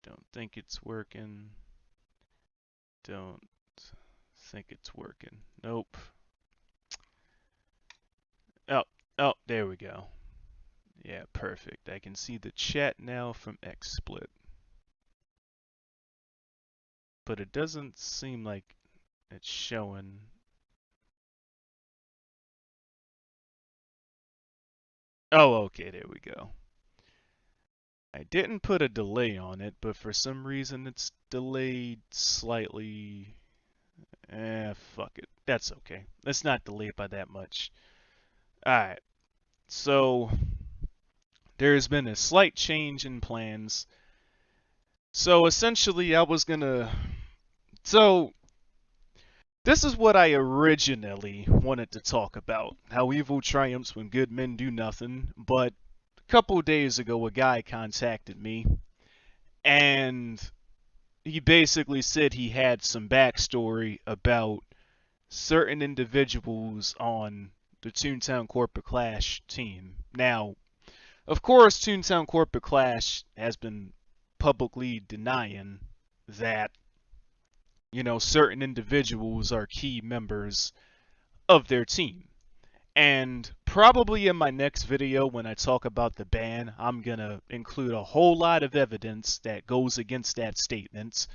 Don't think it's working. Don't think it's working. Nope. Oh, oh, there we go. Yeah, perfect. I can see the chat now from XSplit. But it doesn't seem like it's showing. Oh, okay, there we go. I didn't put a delay on it, but for some reason it's delayed slightly. Fuck it. That's okay. Let's not delay it by that much. Alright, so there's been a slight change in plans. So essentially, I was gonna. So, this is what I originally wanted to talk about, how evil triumphs when good men do nothing. But a couple days ago, a guy contacted me, and he basically said he had some backstory about certain individuals on the Toontown Corporate Clash team. Now, of course, Toontown Corporate Clash has been publicly denying that, certain individuals are key members of their team. And probably in my next video, when I talk about the ban, I'm going to include a whole lot of evidence that goes against that statement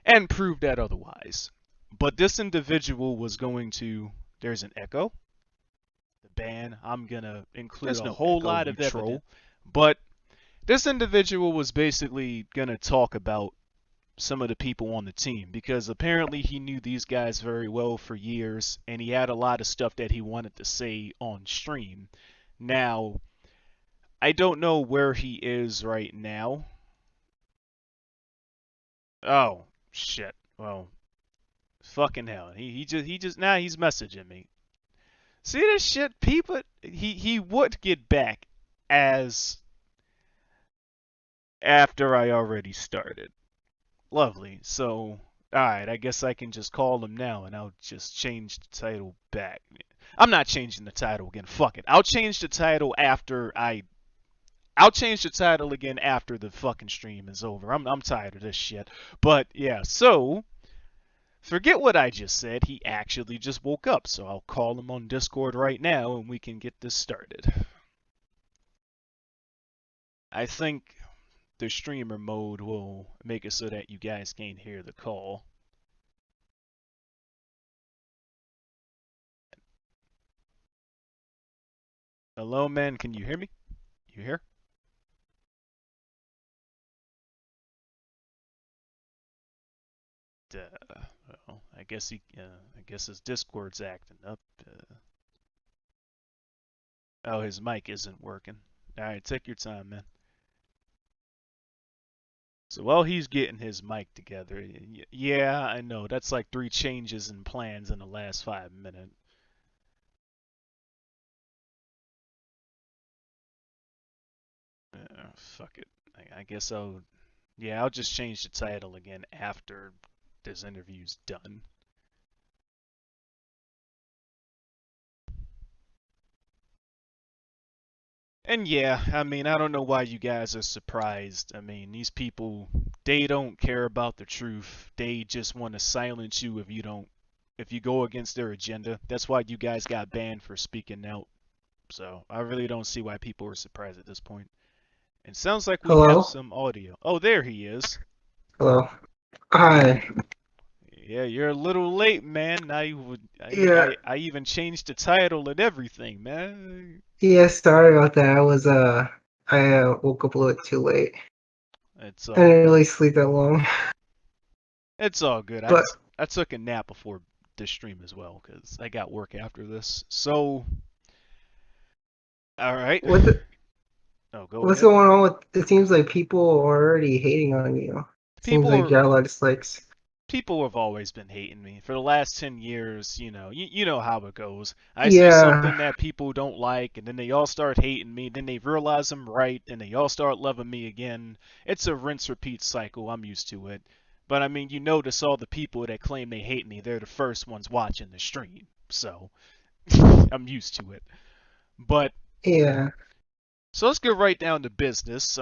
and prove that otherwise. But this individual was going to, there's an echo, the ban, I'm going to include There's a no whole echo, lot you of troll. evidence. But this individual was basically going to talk about some of the people on the team because apparently he knew these guys very well for years and he had a lot of stuff that he wanted to say on stream. Now, I don't know where he is right now. Oh, shit. Well, fucking hell. He just now he's messaging me. See this shit, people? He would get back as after I already started. Lovely. So, alright, I guess I can just call him now and I'll just change the title back. I'm not changing the title again. Fuck it. I'll change the title after I'll change the title again after the fucking stream is over. I'm tired of this shit. But yeah, so forget what I just said. He actually just woke up, so I'll call him on Discord right now and we can get this started. I think the streamer mode will make it so that you guys can't hear the call. Hello, man. Can you hear me? You here? Well, I guess his Discord's acting up. Oh, his mic isn't working. All right, take your time, man. So while he's getting his mic together, yeah, I know that's like 3 changes in plans in the last 5 minutes. Fuck it. I guess I'll just change the title again after this interview's done. And yeah, I mean, I don't know why you guys are surprised. I mean, these people, they don't care about the truth. They just want to silence you if you go against their agenda. That's why you guys got banned for speaking out. So I really don't see why people are surprised at this point. It sounds like we have Hello? some audio. Oh, there he is. Hello. Hi. Yeah, you're a little late, man. Yeah, I even changed the title and everything, man. yeah, sorry about that. I woke up a little bit too late. It's I all didn't good. really sleep that long. It's all good. But I took a nap before this stream as well because I got work after this. So, all right. what the, Oh, go what's ahead. going on with it seems like people are already hating on you. Seems People like you are got a lot of dislikes. people have always been hating me for the last 10 years. You know how it goes. I say Yeah, something that people don't like, and then they all start hating me. Then they realize I'm right, and they all start loving me again. It's a rinse repeat cycle. I'm used to it. But I mean, you notice all the people that claim they hate me, they're the first ones watching the stream. So I'm used to it. But yeah. So let's get right down to business.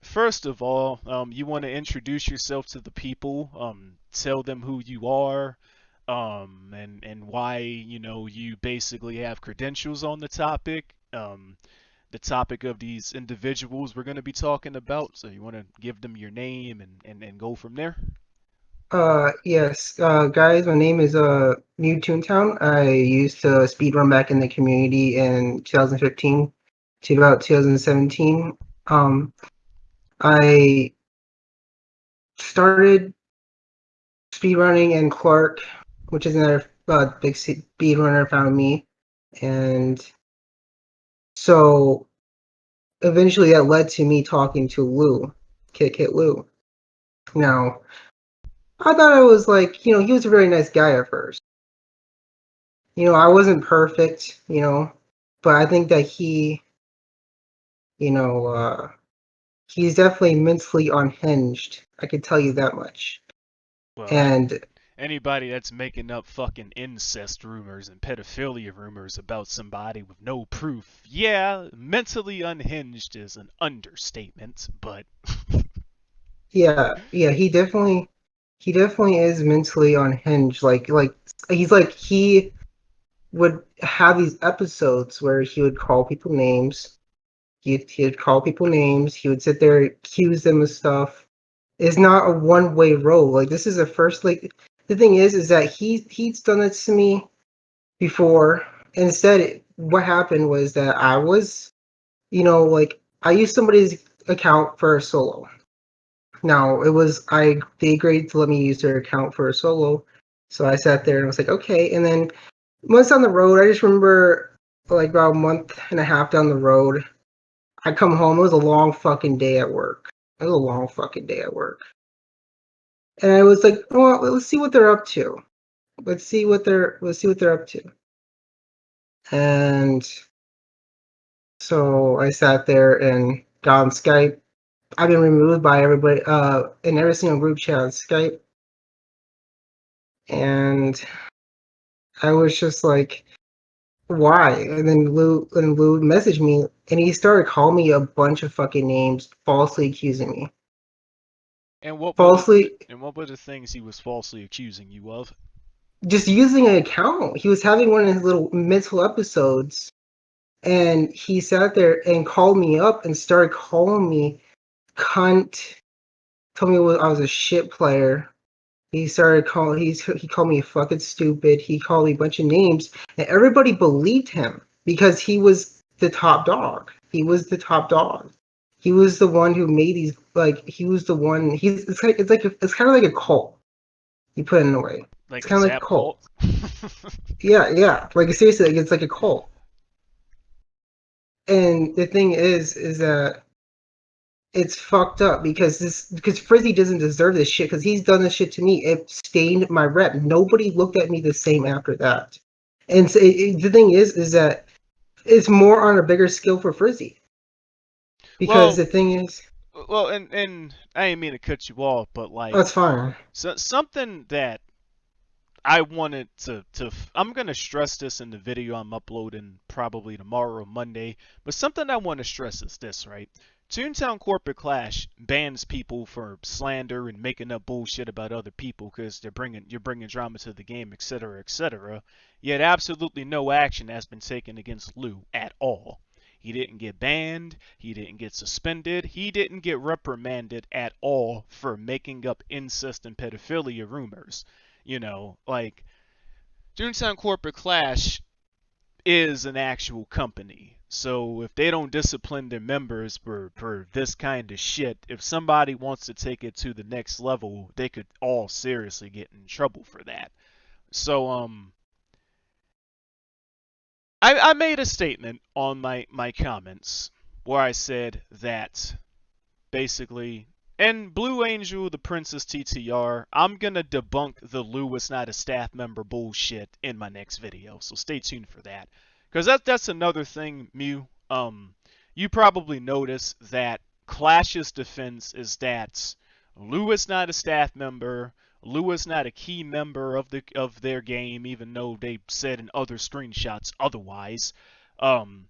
First of all, you want to introduce yourself to the people. Tell them who you are, and why you basically have credentials on the topic. The topic of these individuals we're going to be talking about. So you want to give them your name and go from there. Yes, guys, my name is Mew Toontown. I used to speedrun back in the community in 2015 to about 2017. I started speedrunning, and Clark, which is another big speedrunner, found me, and so eventually that led to me talking to Lou, Kit Kit Lou. Now, I thought I was like, he was a very nice guy at first. I wasn't perfect, but I think that you know, uh, he's definitely mentally unhinged. I can tell you that much. Well, And anybody that's making up fucking incest rumors and pedophilia rumors about somebody with no proof, yeah, mentally unhinged is an understatement, but yeah, he definitely is mentally unhinged. Like he would have these episodes where he would call people names. He'd call people names. He would sit there, accuse them of stuff. It's not a one-way road. Like this is the first. Like the thing is that he's done this to me before. Instead, what happened was that I was, like I used somebody's account for a solo. Now it was they agreed to let me use their account for a solo, so I sat there and was like, okay. And then once down the road, I just remember like about a month and a half down the road, I come home. It was a long fucking day at work. It was a long fucking day at work, and I was like, well, let's see what they're up to. Let's see what they're up to. And so I sat there and got on Skype. I've been removed by everybody in every single group chat on Skype, and I was just like, why? And then Lou messaged me, and he started calling me a bunch of fucking names, falsely accusing me. and what were the Falsely, and what were the things he was falsely accusing you of? just using an account. He was having one of his little mental episodes, and he sat there and called me up and started calling me cunt. Told me I was a shit player. He called me fucking stupid. He called me a bunch of names, and everybody believed him because he was the top dog. He was the top dog. He was the one who made these. Like he was the one. It's kind of like a cult. You put it in a way. It's Like a kind of like a Zap cult. cult? Yeah. Like seriously, like, it's like a cult. And the thing is that it's fucked up because Frizzy doesn't deserve this shit because he's done this shit to me. It stained my rep. Nobody looked at me the same after that. And so the thing is that it's more on a bigger scale for Frizzy because well, the thing is, and I didn't mean to cut you off, but oh, like it's fine. something that I wanted to I'm gonna stress this in the video I'm uploading probably tomorrow or Monday, but something I want to stress is this, right? Toontown Corporate Clash bans people for slander and making up bullshit about other people because you're bringing drama to the game, etc., etc. Yet absolutely no action has been taken against Lou at all. He didn't get banned, he didn't get suspended, he didn't get reprimanded at all for making up incest and pedophilia rumors. Like Toontown Corporate Clash is an actual company. So if they don't discipline their members for this kind of shit, if somebody wants to take it to the next level, they could all seriously get in trouble for that. So I made a statement on my comments where I said that basically. And Blue Angel, the Princess TTR, I'm gonna debunk the Lou is not a staff member bullshit in my next video, so stay tuned for that. Because that's another thing, Mew. You probably noticed that Clash's defense is that Lou is not a staff member. Lou is not a key member of their game, even though they said in other screenshots otherwise. Um,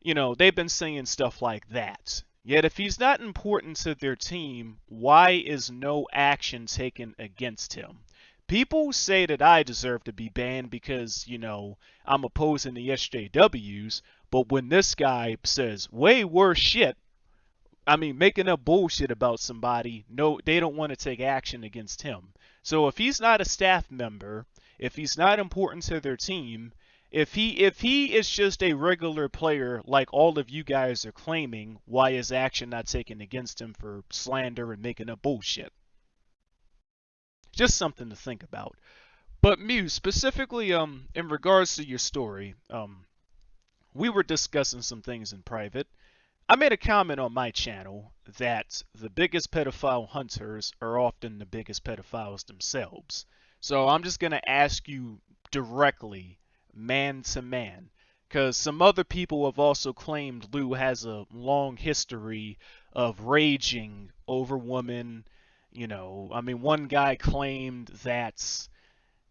they've been saying stuff like that. Yet if he's not important to their team, why is no action taken against him? People say that I deserve to be banned because, I'm opposing the SJWs, but when this guy says way worse shit, making up bullshit about somebody, no, they don't want to take action against him. So if he's not a staff member, if he's not important to their team, if he is just a regular player like all of you guys are claiming, why is action not taken against him for slander and making up bullshit? Just something to think about. But Mew, specifically in regards to your story, we were discussing some things in private. I made a comment on my channel that the biggest pedophile hunters are often the biggest pedophiles themselves. So I'm just going to ask you directly, man to man, because some other people have also claimed Lou has a long history of raging over women. One guy claimed that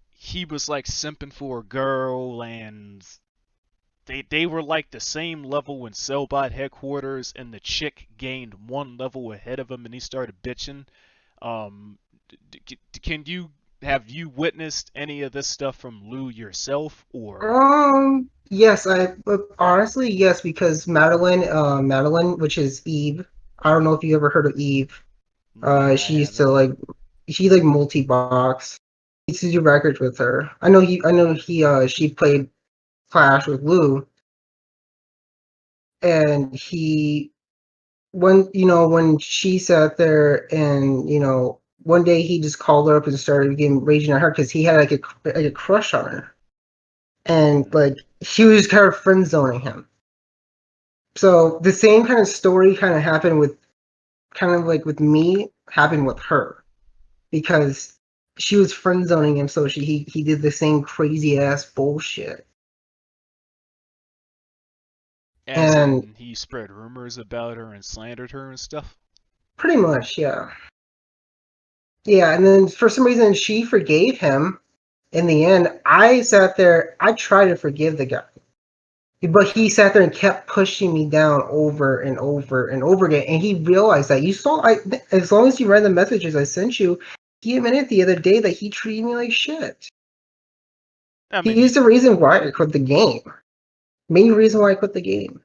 he was like simping for a girl, and they were like the same level in Cellbot headquarters, and the chick gained one level ahead of him, and he started bitching. Um, can you have you witnessed any of this stuff from Lou yourself, or? Yes, honestly, yes, because Madeline, which is Eve. I don't know if you ever heard of Eve. Nah, I She used haven't. to she multi-box. He used to do records with her. She played Clash with Lou, and when she sat there and one day he just called her up and started getting raging at her because he had like a crush on her, and Mm, she was kind of friend zoning him. So the same kind of story kind of happened with me, happened with her, because she was friend zoning him, so he did the same crazy ass bullshit. as And in he spread rumors about her and slandered her and stuff. pretty much, yeah. Yeah, and then for some reason she forgave him in the end. I sat there, I tried to forgive the guy. But he sat there and kept pushing me down over and over and over again. And he realized that as long as you read the messages I sent you, he admitted the other day that he treated me like shit. I mean, He's he the reason why I quit the game. Main reason why I quit the game.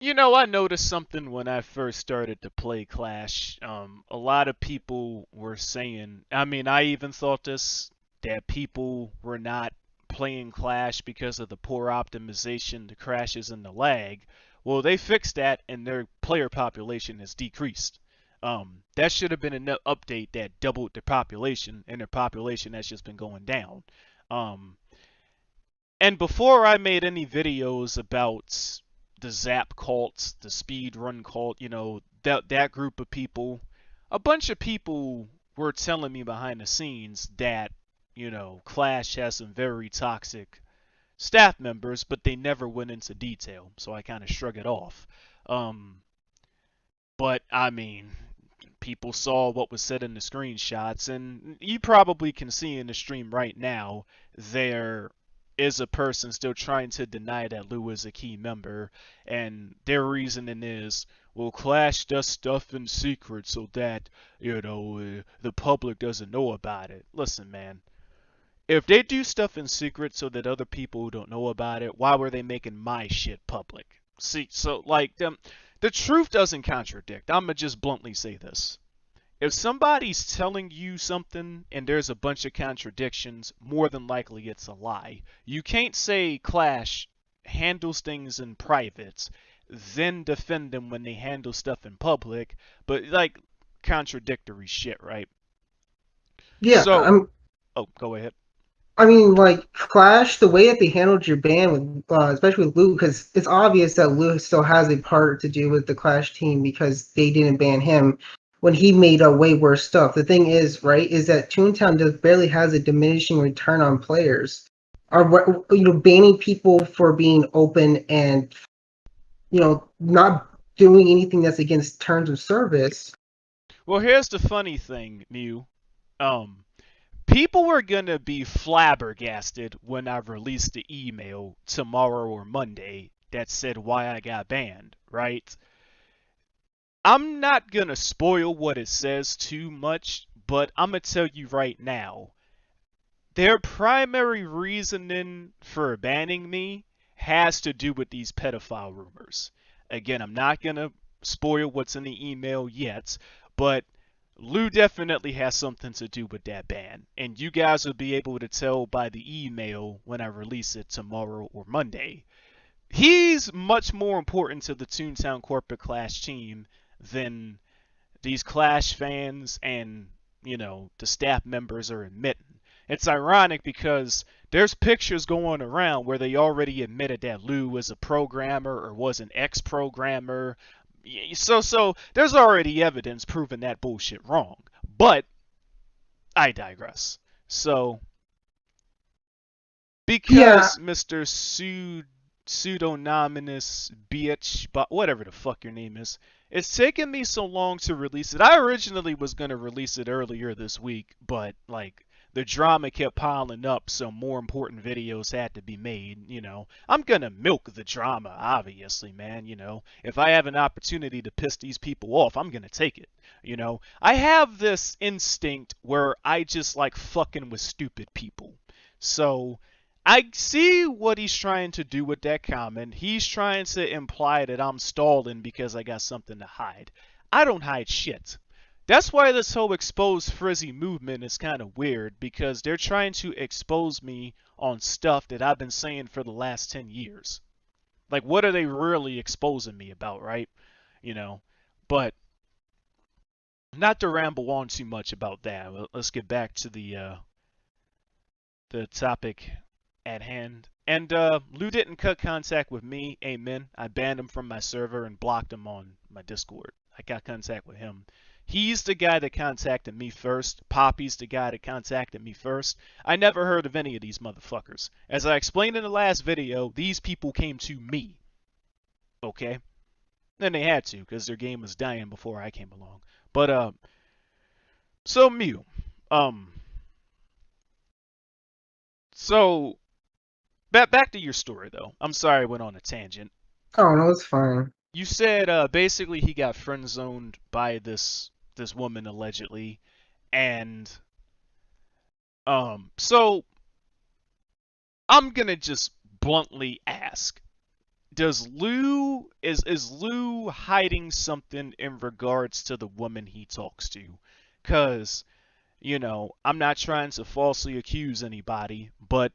I noticed something when I first started to play Clash. A lot of people were saying, I even thought this, that people were not playing Clash because of the poor optimization, the crashes, and the lag. Well, they fixed that, and their player population has decreased. That should have been an update that doubled their population, and their population has just been going down. Um, and before I made any videos about the Zap cult, the speed run cult, that group of people, a bunch of people were telling me behind the scenes that, Clash has some very toxic staff members, but they never went into detail, so I kind of shrug it off. Um, but people saw what was said in the screenshots, and you probably can see in the stream right now there is a person still trying to deny that Lou is a key member, and their reasoning is, well, Clash does stuff in secret so that, the public doesn't know about it. Listen, man, if they do stuff in secret so that other people don't know about it, why were they making my shit public? See, so like the truth doesn't contradict. I'm gonna just bluntly say this. If somebody's telling you something and there's a bunch of contradictions, more than likely it's a lie. You can't say Clash handles things in private, then defend them when they handle stuff in public, but like contradictory shit, right? Yeah, So, oh, go ahead. Clash, the way that they handled your ban with, especially with Lou, because it's obvious that Lou still has a part to do with the Clash team because they didn't ban him when he made a way worse stuff. The thing is, right, is that Toontown just barely has a diminishing return on players. Are banning people for being open and not doing anything that's against terms of service. Well, here's the funny thing, Mew. Um, People were gonna be flabbergasted when I release the email tomorrow or Monday that said why I got banned, right? I'm not gonna spoil what it says too much, but I'm gonna tell you right now. Their primary reasoning for banning me has to do with these pedophile rumors. Again, I'm not going to spoil what's in the email yet, but Lou definitely has something to do with that ban. And you guys will be able to tell by the email when I release it tomorrow or Monday. He's much more important to the Toontown Corporate Clash team than these Clash fans and, the staff members are admitting. It's ironic because there's pictures going around where they already admitted that Lou was a programmer or was an ex-programmer. So there's already evidence proving that bullshit wrong. But I digress. So Yeah, because Mr. Pseudonymous bitch, but whatever the fuck your name is, it's taken me so long to release it. I originally was gonna release it earlier this week, but like the drama kept piling up, so more important videos had to be made. I'm gonna milk the drama, obviously, man. If I have an opportunity to piss these people off, I'm gonna take it. I have this instinct where I just like fucking with stupid people. So I see what he's trying to do with that comment. He's trying to imply that I'm stalling because I got something to hide. I don't hide shit. That's why this whole expose Frizzy movement is kind of weird, because they're trying to expose me on stuff that I've been saying for the last 10 years. Like, what are they really exposing me about, right? You know, but not to ramble on too much about that. Let's get back to the topic at hand. And Lou didn't cut contact with me. Amen. I banned him from my server and blocked him on my Discord. I got contact with him. He's the guy that contacted me first. Poppy's the guy that contacted me first. I never heard of any of these motherfuckers. As I explained in the last video, these people came to me. Okay? And they had to, because their game was dying before I came along. But, so Mew. Um, so back to your story though. I'm sorry I went on a tangent. oh no, it's fine. You said basically he got friend zoned by this woman allegedly, and so I'm gonna just bluntly ask: Does Lou is Lou hiding something in regards to the woman he talks to? Cause I'm not trying to falsely accuse anybody, but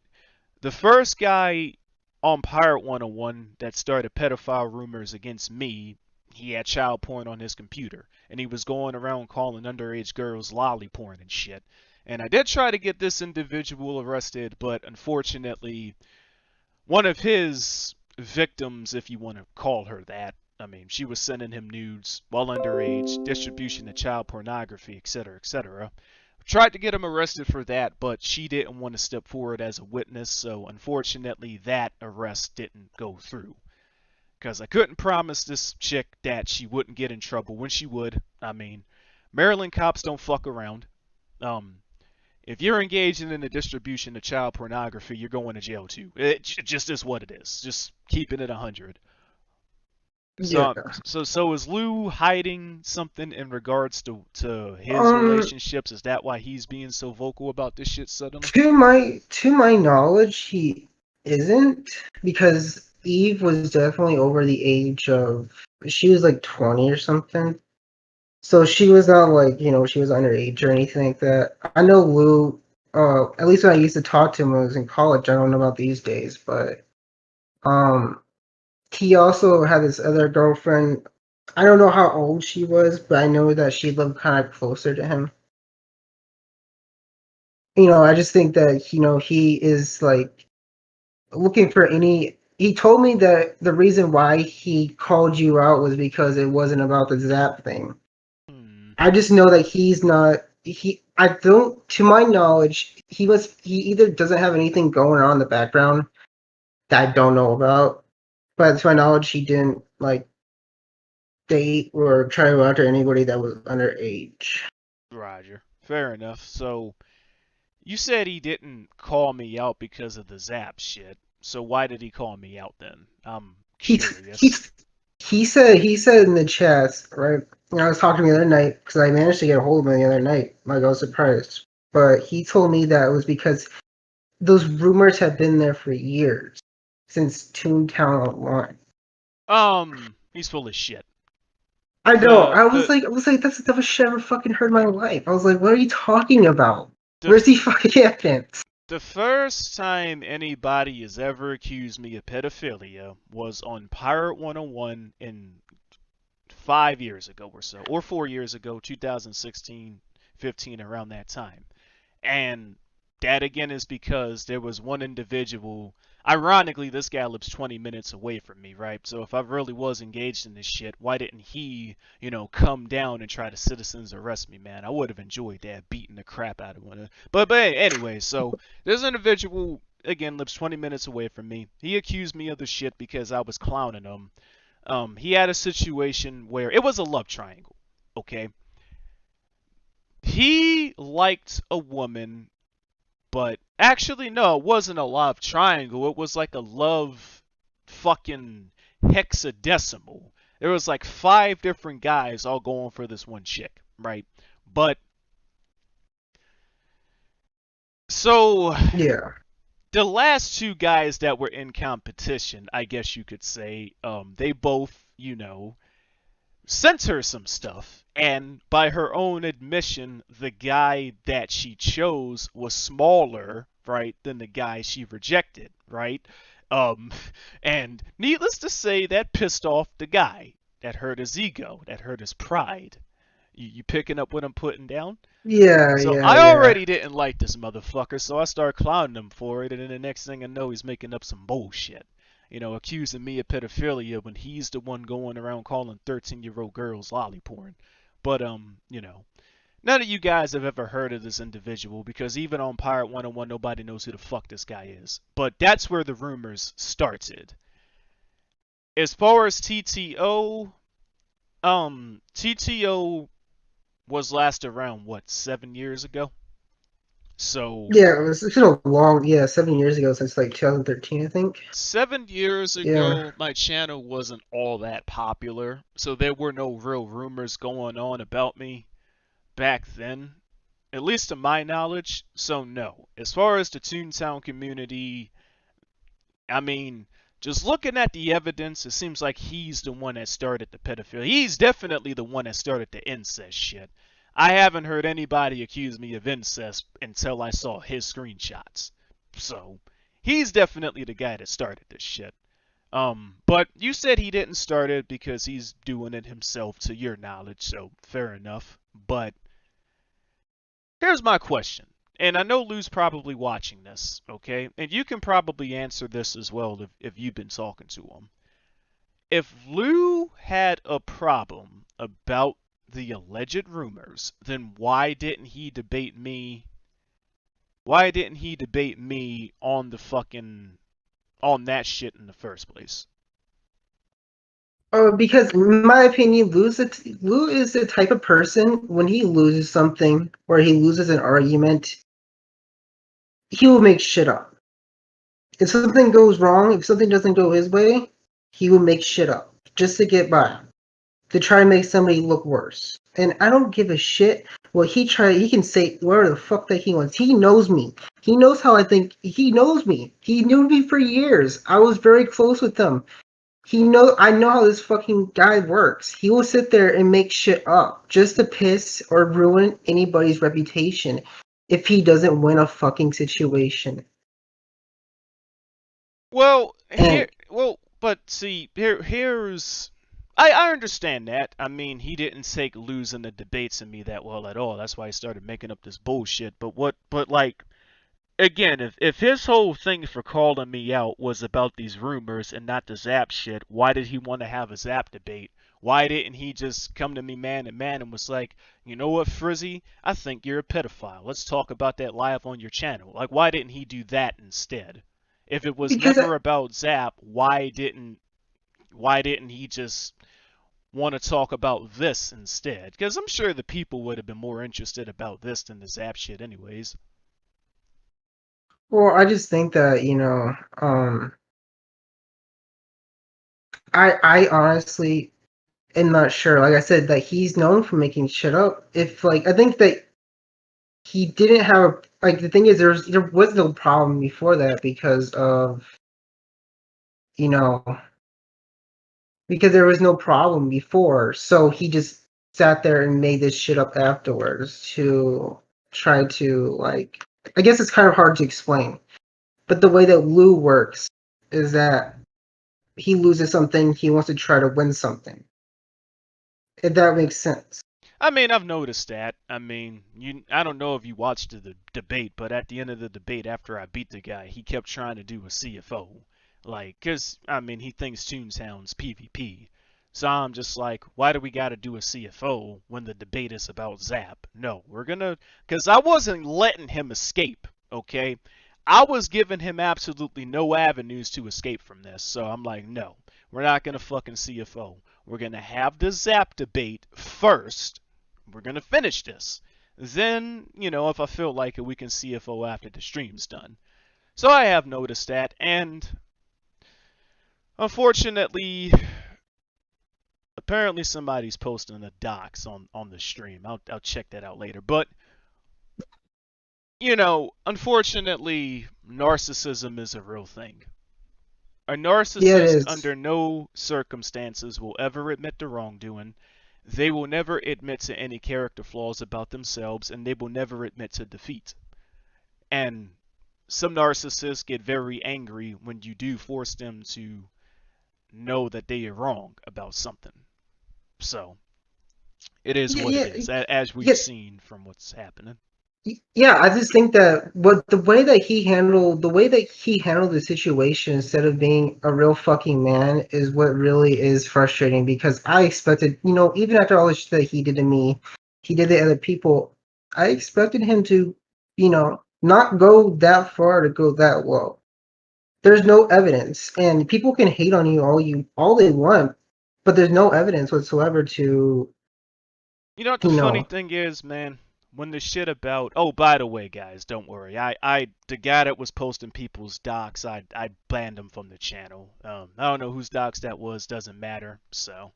the first guy on Pirate 101 that started pedophile rumors against me, he had child porn on his computer, and he was going around calling underage girls lolly porn and shit. And I did try to get this individual arrested, but unfortunately, one of his victims, if you want to call her that, I mean, she was sending him nudes while underage, distribution of child pornography, etc., etc. Tried to get him arrested for that, but she didn't want to step forward as a witness, so unfortunately that arrest didn't go through. Because I couldn't promise this chick that she wouldn't get in trouble when she would. I mean, Maryland cops don't fuck around. Um, if you're engaging in the distribution of child pornography, you're going to jail too. It just is what it is. Just keeping it 100. Yeah. So is Lou hiding something in regards to his Um, relationships? Is that why he's being so vocal about this shit suddenly? to my knowledge, he isn't, because Eve was definitely over the age of, she was like 20 or something. So she was not like, she was underage or anything like that. I know Lou, at least when I used to talk to him when I was in college, I don't know about these days, but um he also had this other girlfriend. I don't know how old she was, but I know that she lived kind of closer to him. I just think that, he is like looking for any. He told me that the reason why he called you out was because it wasn't about the Zap thing. Hmm. I just know that he's not. I don't. To my knowledge, he either doesn't have anything going on in the background that I don't know about, but to my knowledge, he didn't like date or try to go after anybody that was underage. Roger. Fair enough. So you said he didn't call me out because of the Zap shit. So why did he call me out then? I'm he he curious. he said in the chat, right? I was talking to him the other night because I managed to get a hold of him the other night. Like I was surprised, but he told me that it was because those rumors have been there for years since Toontown Online. He's full of shit. I know. The I was the like, that's the dumbest shit I ever fucking heard in my life. I was like, what are you talking about? the Where's the fucking evidence? the first time anybody has ever accused me of pedophilia was on Pirate 101 in 5 years ago or so, or 4 years ago, 2016, 15, around that time. And that again is because there was one individual. Ironically, this guy lives 20 minutes away from me, right? So if I really was engaged in this shit, why didn't he, come down and try to citizens arrest me, man? I would have enjoyed that, beating the crap out of one. But anyway, so this individual again lives 20 minutes away from me. He accused me of the shit because I was clowning him. He had a situation where it was a love triangle. Okay, he liked a woman, but actually, no, it wasn't a love triangle. It was like a love fucking hexadecimal. There was like 5 different guys all going for this one chick, right? But so Yeah. the last 2 guys that were in competition, I guess you could say, they both, sent her some stuff, and by her own admission, the guy that she chose was smaller, right, than the guy she rejected, right? Um, and needless to say, that pissed off the guy. That hurt his ego. That hurt his pride. You picking up what I'm putting down? Yeah, So yeah, I yeah. already didn't like this motherfucker, so I started clowning him for it, and then the next thing I know, he's making up some bullshit. Accusing me of pedophilia when he's the one going around calling 13-year-old girls lolly porn. But, none of you guys have ever heard of this individual because even on Pirate 101, nobody knows who the fuck this guy is. But that's where the rumors started. As far as TTO, TTO was last around, what, 7 years ago? So Yeah, it's been a long, yeah, 7 years ago since like 2013, I think. 7 years Yeah. ago, my channel wasn't all that popular, so there were no real rumors going on about me back then, at least to my knowledge. So no, as far as the Toontown community, I mean, just looking at the evidence, it seems like he's the one that started the pedophilia. He's definitely the one that started the incest shit. I haven't heard anybody accuse me of incest until I saw his screenshots. So, he's definitely the guy that started this shit. But you said he didn't start it because he's doing it himself to your knowledge, so fair enough. But here's my question. And I know Lou's probably watching this, okay? And you can probably answer this as well if you've been talking to him. If Lou had a problem about the alleged rumors, then why didn't he debate me? Why didn't he debate me on the fucking on that shit in the first place? Because in my opinion, Lou is the type of person when he loses something or he loses an argument, he will make shit up. If something goes wrong, if something doesn't go his way, he will make shit up just to get by, to try to make somebody look worse. And I don't give a shit what he can say whatever the fuck that he wants. He knows me. He knows how I think. He knows me. He knew me for years. I was very close with him. I know how this fucking guy works. He will sit there and make shit up just to piss or ruin anybody's reputation if he doesn't win a fucking situation. Well, And but see, here's I understand that. I mean, he didn't take losing the debates in me that well at all. That's why he started making up this bullshit. But like again, if his whole thing for calling me out was about these rumors and not the Zap shit, why did he want to have a Zap debate? Why didn't he just come to me man to man and was like, you know what, Frizzy, I think you're a pedophile. Let's talk about that live on your channel. Like, why didn't he do that instead? If it was because never about Zap, why didn't he just want to talk about this instead? Because I'm sure the people would have been more interested about this than the Zap shit, anyways. well, I just think that I honestly am not sure. Like I said, that he's known for making shit up. If like I think that he didn't have like the thing is there was no problem before that because of you know because there was no problem before, so he just sat there and made this shit up afterwards to try to like I guess it's kind of hard to explain. But the way that Lou works is that he loses something, he wants to try to win something. If that makes sense. I mean, I've noticed that. I mean, I don't know if you watched the debate, but at the end of the debate, after I beat the guy, he kept trying to do a CFO. Like, cause, I mean, he thinks Toontown's PvP. So I'm just like, why do we gotta do a CFO when the debate is about Zap? No, we're gonna, cause I wasn't letting him escape, okay? I was giving him absolutely no avenues to escape from this. So I'm like, no, we're not gonna fucking CFO. We're gonna have the Zap debate first. We're gonna finish this. Then, if I feel like it, we can CFO after the stream's done. So I have noticed that, and unfortunately, apparently somebody's posting the docs on the stream. I'll check that out later. But unfortunately, narcissism is a real thing. A Yeah, it narcissist, is. under no circumstances, will ever admit to wrongdoing. They will never admit to any character flaws about themselves, and they will never admit to defeat. And some narcissists get very angry when you do force them to know that they are wrong about something. So, it is Yeah, what it yeah, is, as we've yeah, seen from what's happening. yeah. I just think that what the way that he handled the situation instead of being a real fucking man is what really is frustrating because I expected, even after all the shit that he did to me, he did to other people, I expected him to, not go that far to go that low. There's no evidence, and people can hate on you all they want, but there's no evidence whatsoever to, You know what the you funny know, thing is, man? When the shit about, oh, by the way, guys, don't worry. The guy that was posting people's docs, I banned him from the channel. I don't know whose docs that was, doesn't matter. So,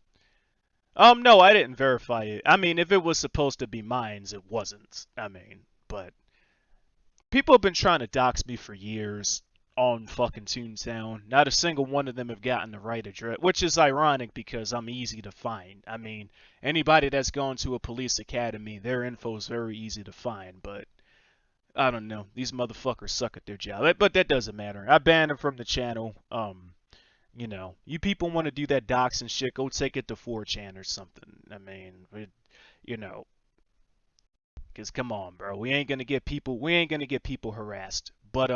no, I didn't verify it. I mean, if it was supposed to be mine's, it wasn't. I mean, but people have been trying to dox me for years on fucking Toontown. Not a single one of them have gotten the right address, which is ironic because I'm easy to find. I mean, anybody that's gone to a police academy, their info is very easy to find, but I don't know. These motherfuckers suck at their job. But that doesn't matter. I banned them from the channel. You people want to do that dox and shit, go take it to 4chan or something. I mean, you know, cause come on, bro. We ain't gonna get people harassed. But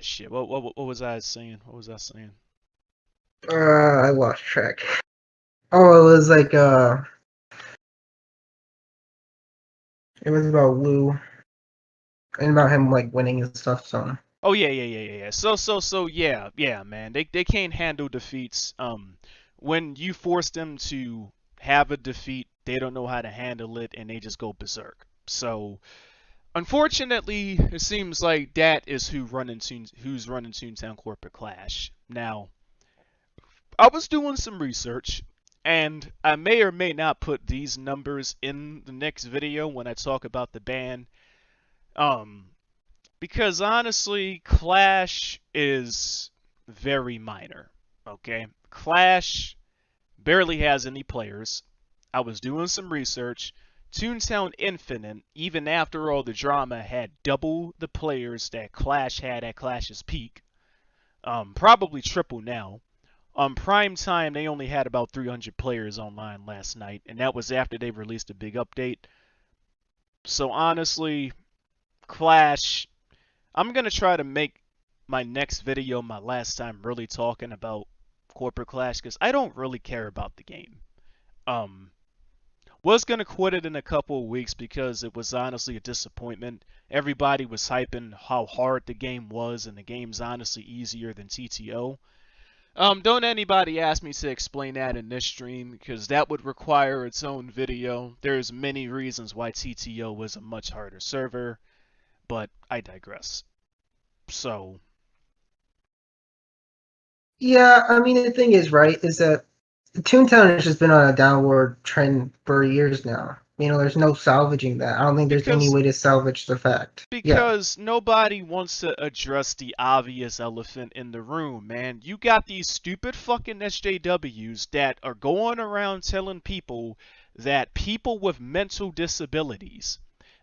shit. What was I saying? What was I saying? I lost track. Oh, it was like it was about Lou and about him like winning and stuff. So Oh yeah. So yeah, man. They can't handle defeats. When you force them to have a defeat, they don't know how to handle it, and they just go berserk. So unfortunately, it seems like that is who's running Toontown Corporate Clash. Now, I was doing some research, and I may or may not put these numbers in the next video when I talk about the ban. Um, because honestly, Clash is very minor. Okay, Clash barely has any players. I was doing some research. Toontown Infinite, even after all the drama, had double the players that Clash had at Clash's peak. Probably triple now. On prime time, they only had about 300 players online last night, and that was after they released a big update. So honestly, Clash, I'm going to try to make my next video my last time really talking about Corporate Clash because I don't really care about the game. Um, was going to quit it in a couple of weeks because it was honestly a disappointment. Everybody was hyping how hard the game was, and the game's honestly easier than TTO. Don't anybody ask me to explain that in this stream because that would require its own video. There's many reasons why TTO was a much harder server, but I digress. So, Yeah, I mean the thing is, right, is that Toontown has just been on a downward trend for years now. There's no salvaging that. I don't think there's any Because way to salvage the fact. Yeah. Because nobody wants to address the obvious elephant in the room, man. You got these stupid fucking SJWs that are going around telling people that people with mental disabilities,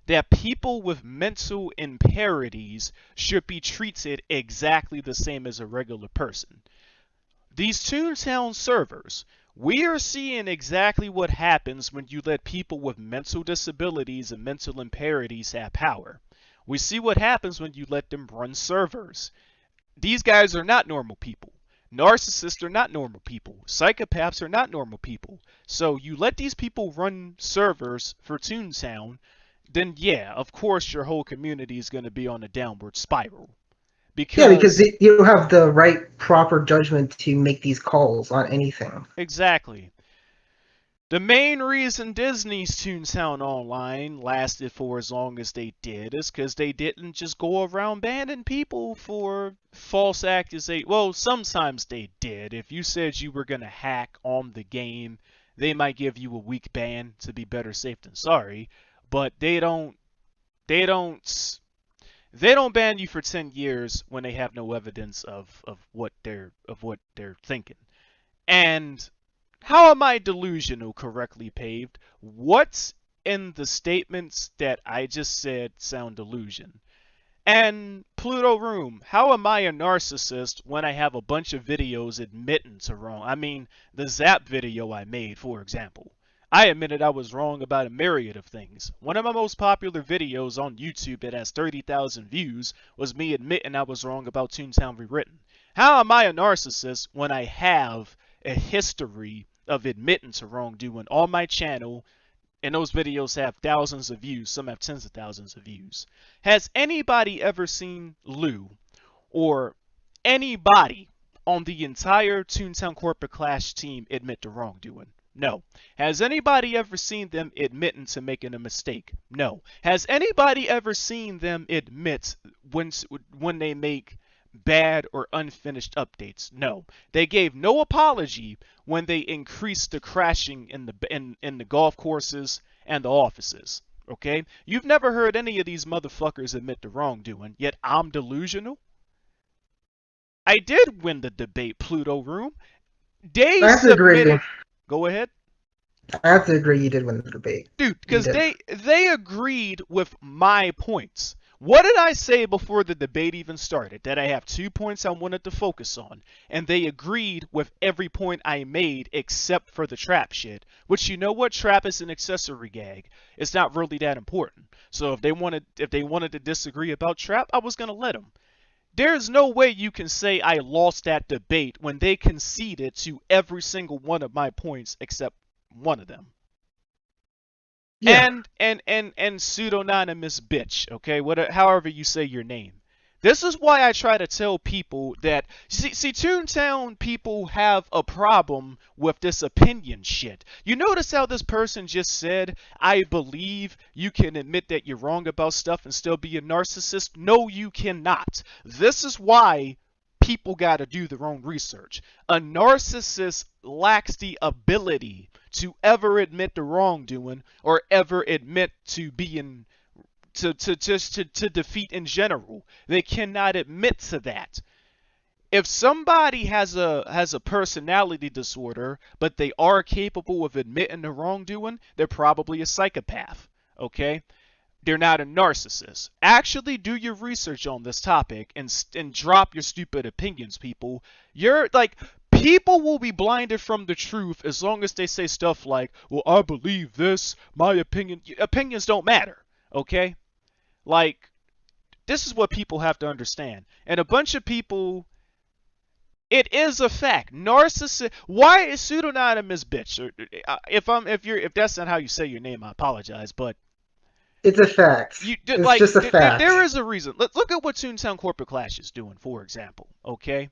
that people with mental impairities should be treated exactly the same as a regular person. These Toontown servers, we are seeing exactly what happens when you let people with mental disabilities and mental impairities have power. We see what happens when you let them run servers. These guys are not normal people. Narcissists are not normal people. Psychopaths are not normal people. So you let these people run servers for Toontown, then yeah, of course your whole community is going to be on a downward spiral. Yeah, because Because, you don't have the right proper judgment to make these calls on anything. exactly. The main reason Disney's Toontown Online lasted for as long as they did is because they didn't just go around banning people for false accusations. Well, sometimes they did. If you said you were going to hack on the game, they might give you a week ban to be better safe than sorry. But they don't they don't ban you for 10 years when they have no evidence of what they're thinking. And how am I delusional, correctly paved? What's in the statements that I just said sound delusion? And Pluto Room, how am I a narcissist when I have a bunch of videos admitting to wrong? I mean, the Zap video I made, for example. I admitted I was wrong about a myriad of things. One of my most popular videos on YouTube that has 30,000 views was me admitting I was wrong about Toontown Rewritten. How am I a narcissist when I have a history of admitting to wrongdoing on my channel, and those videos have thousands of views, some have tens of thousands of views? Has anybody ever seen Lou or anybody on the entire Toontown Corporate Clash team admit to wrongdoing? No. Has anybody ever seen them admitting to making a mistake? No. Has anybody ever seen them admit when they make bad or unfinished updates? No. They gave no apology when they increased the crashing in the golf courses and the offices. Okay? You've never heard any of these motherfuckers admit to wrongdoing, yet I'm delusional? I did win the debate, Pluto Room. They I have to agree. submitted. Go ahead. I have to agree you did win the debate. Dude, You because did. they agreed with my points. What did I say before the debate even started? That I have 2 points I wanted to focus on, and they agreed with every point I made except for the trap shit. Which, you know what, trap is an accessory gag. It's not really that important. So if they wanted to disagree about trap, I was gonna let them. There's no way you can say I lost that debate when they conceded to every single one of my points except one of them. Yeah. And pseudonymous bitch, okay, however you say your name. This is why I try to tell people that see Toontown people have a problem with this opinion shit. You notice how this person just said, I believe you can admit that you're wrong about stuff and still be a narcissist? No, you cannot. This is why people got to do their own research. A narcissist lacks the ability to ever admit to wrongdoing or ever admit to being to defeat in general. They cannot admit to that. If somebody has a personality disorder, but they are capable of admitting to wrongdoing, they're probably a psychopath. Okay? They're not a narcissist. Actually do your research on this topic and drop your stupid opinions, people. You're like, people will be blinded from the truth as long as they say stuff like, well, I believe this, my opinion. Opinions don't matter, okay? Like, this is what people have to understand. And a bunch of people, it is a fact. Narcissist. Why is pseudonymous bitch? If that's not how you say your name, I apologize. But It's a fact. you It's just a there fact. is a reason. Look at what Toontown Corporate Clash is doing, for example. Okay,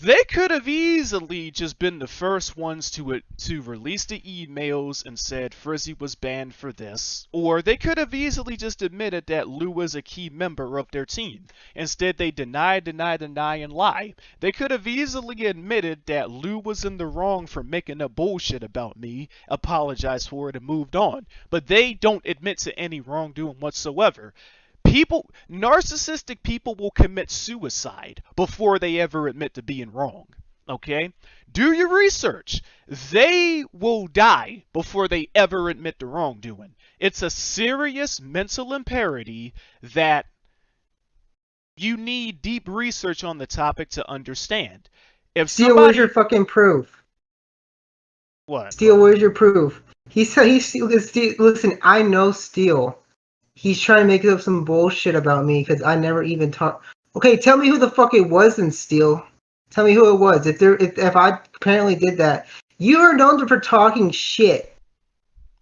They could have easily just been the first ones to release the emails and said Frizzy was banned for this, or they could have easily just admitted that Lou was a key member of their team. Instead, they deny, and lie. They could have easily admitted that Lou was in the wrong for making up bullshit about me, apologized for it, and moved on. But they don't admit to any wrongdoing whatsoever. Narcissistic people will commit suicide before they ever admit to being wrong. Okay? Do your research. They will die before they ever admit to wrongdoing. It's a serious mental impairity that you need deep research on the topic to understand. If Steel, where's somebody. your fucking proof? What? Steel, where's your proof? He said listen, I know Steel. He's trying to make up some bullshit about me because I never even talked. Okay, tell me who the fuck it was then, Steel. Tell me who it was. If I apparently did that, you are known for talking shit.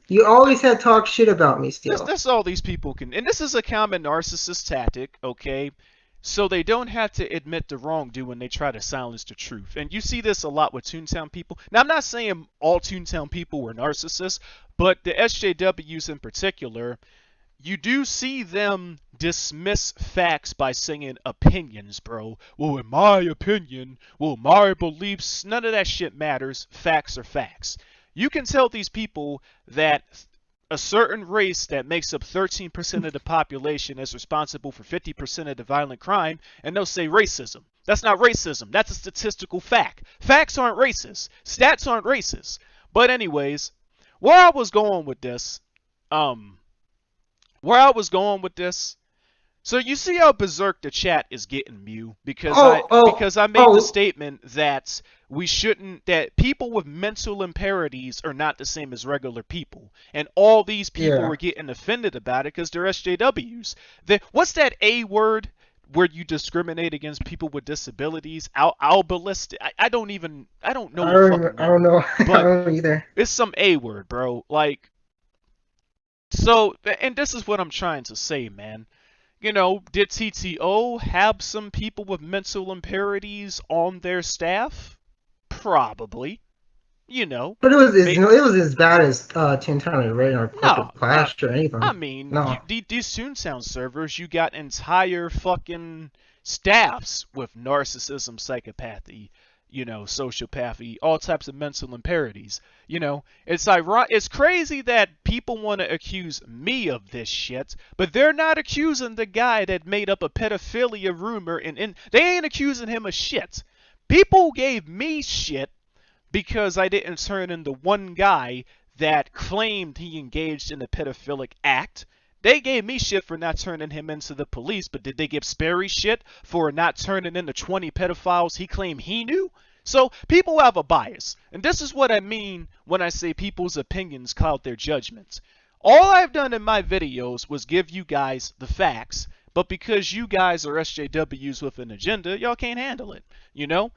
You always had talk shit about me, Steel. That's all these people can. And this is a common narcissist tactic, okay? So they don't have to admit the wrongdoing when they try to silence the truth. And you see this a lot with Toontown people. Now, I'm not saying all Toontown people were narcissists, but the SJWs in particular, you do see them dismiss facts by saying opinions, bro. Well, in my opinion, well, my beliefs, none of that shit matters. Facts are facts. You can tell these people that a certain race that makes up 13% of the population is responsible for 50% of the violent crime, and they'll say racism. That's not racism. That's a statistical fact. Facts aren't racist. Stats aren't racist. But anyways, where I was going with this, so you see how berserk the chat is getting, Mew, because I made the statement that that people with mental impairments are not the same as regular people, and all these people were getting offended about it because they're SJWs. What's that A word where you discriminate against people with disabilities? Albalist? I don't know. I don't know. I don't know either. It's some A word, bro. Like. So, and this is what I'm trying to say, man. You know, did TTO have some people with mental impairments on their staff? Probably. You know. But it was as bad as Toontown Raid or Clash or anything. I mean, no. These Toontown servers, you got entire fucking staffs with narcissism, psychopathy, you know, sociopathy, all types of mental impairments. You know, it's crazy that people want to accuse me of this shit, but they're not accusing the guy that made up a pedophilia rumor, and they ain't accusing him of shit. People gave me shit because I didn't turn in the one guy that claimed he engaged in a pedophilic act. They gave me shit for not turning him into the police, but did they give Sperry shit for not turning in the 20 pedophiles he claimed he knew? So people have a bias, and this is what I mean when I say people's opinions cloud their judgments. All I've done in my videos was give you guys the facts, but because you guys are SJWs with an agenda, y'all can't handle it, you know?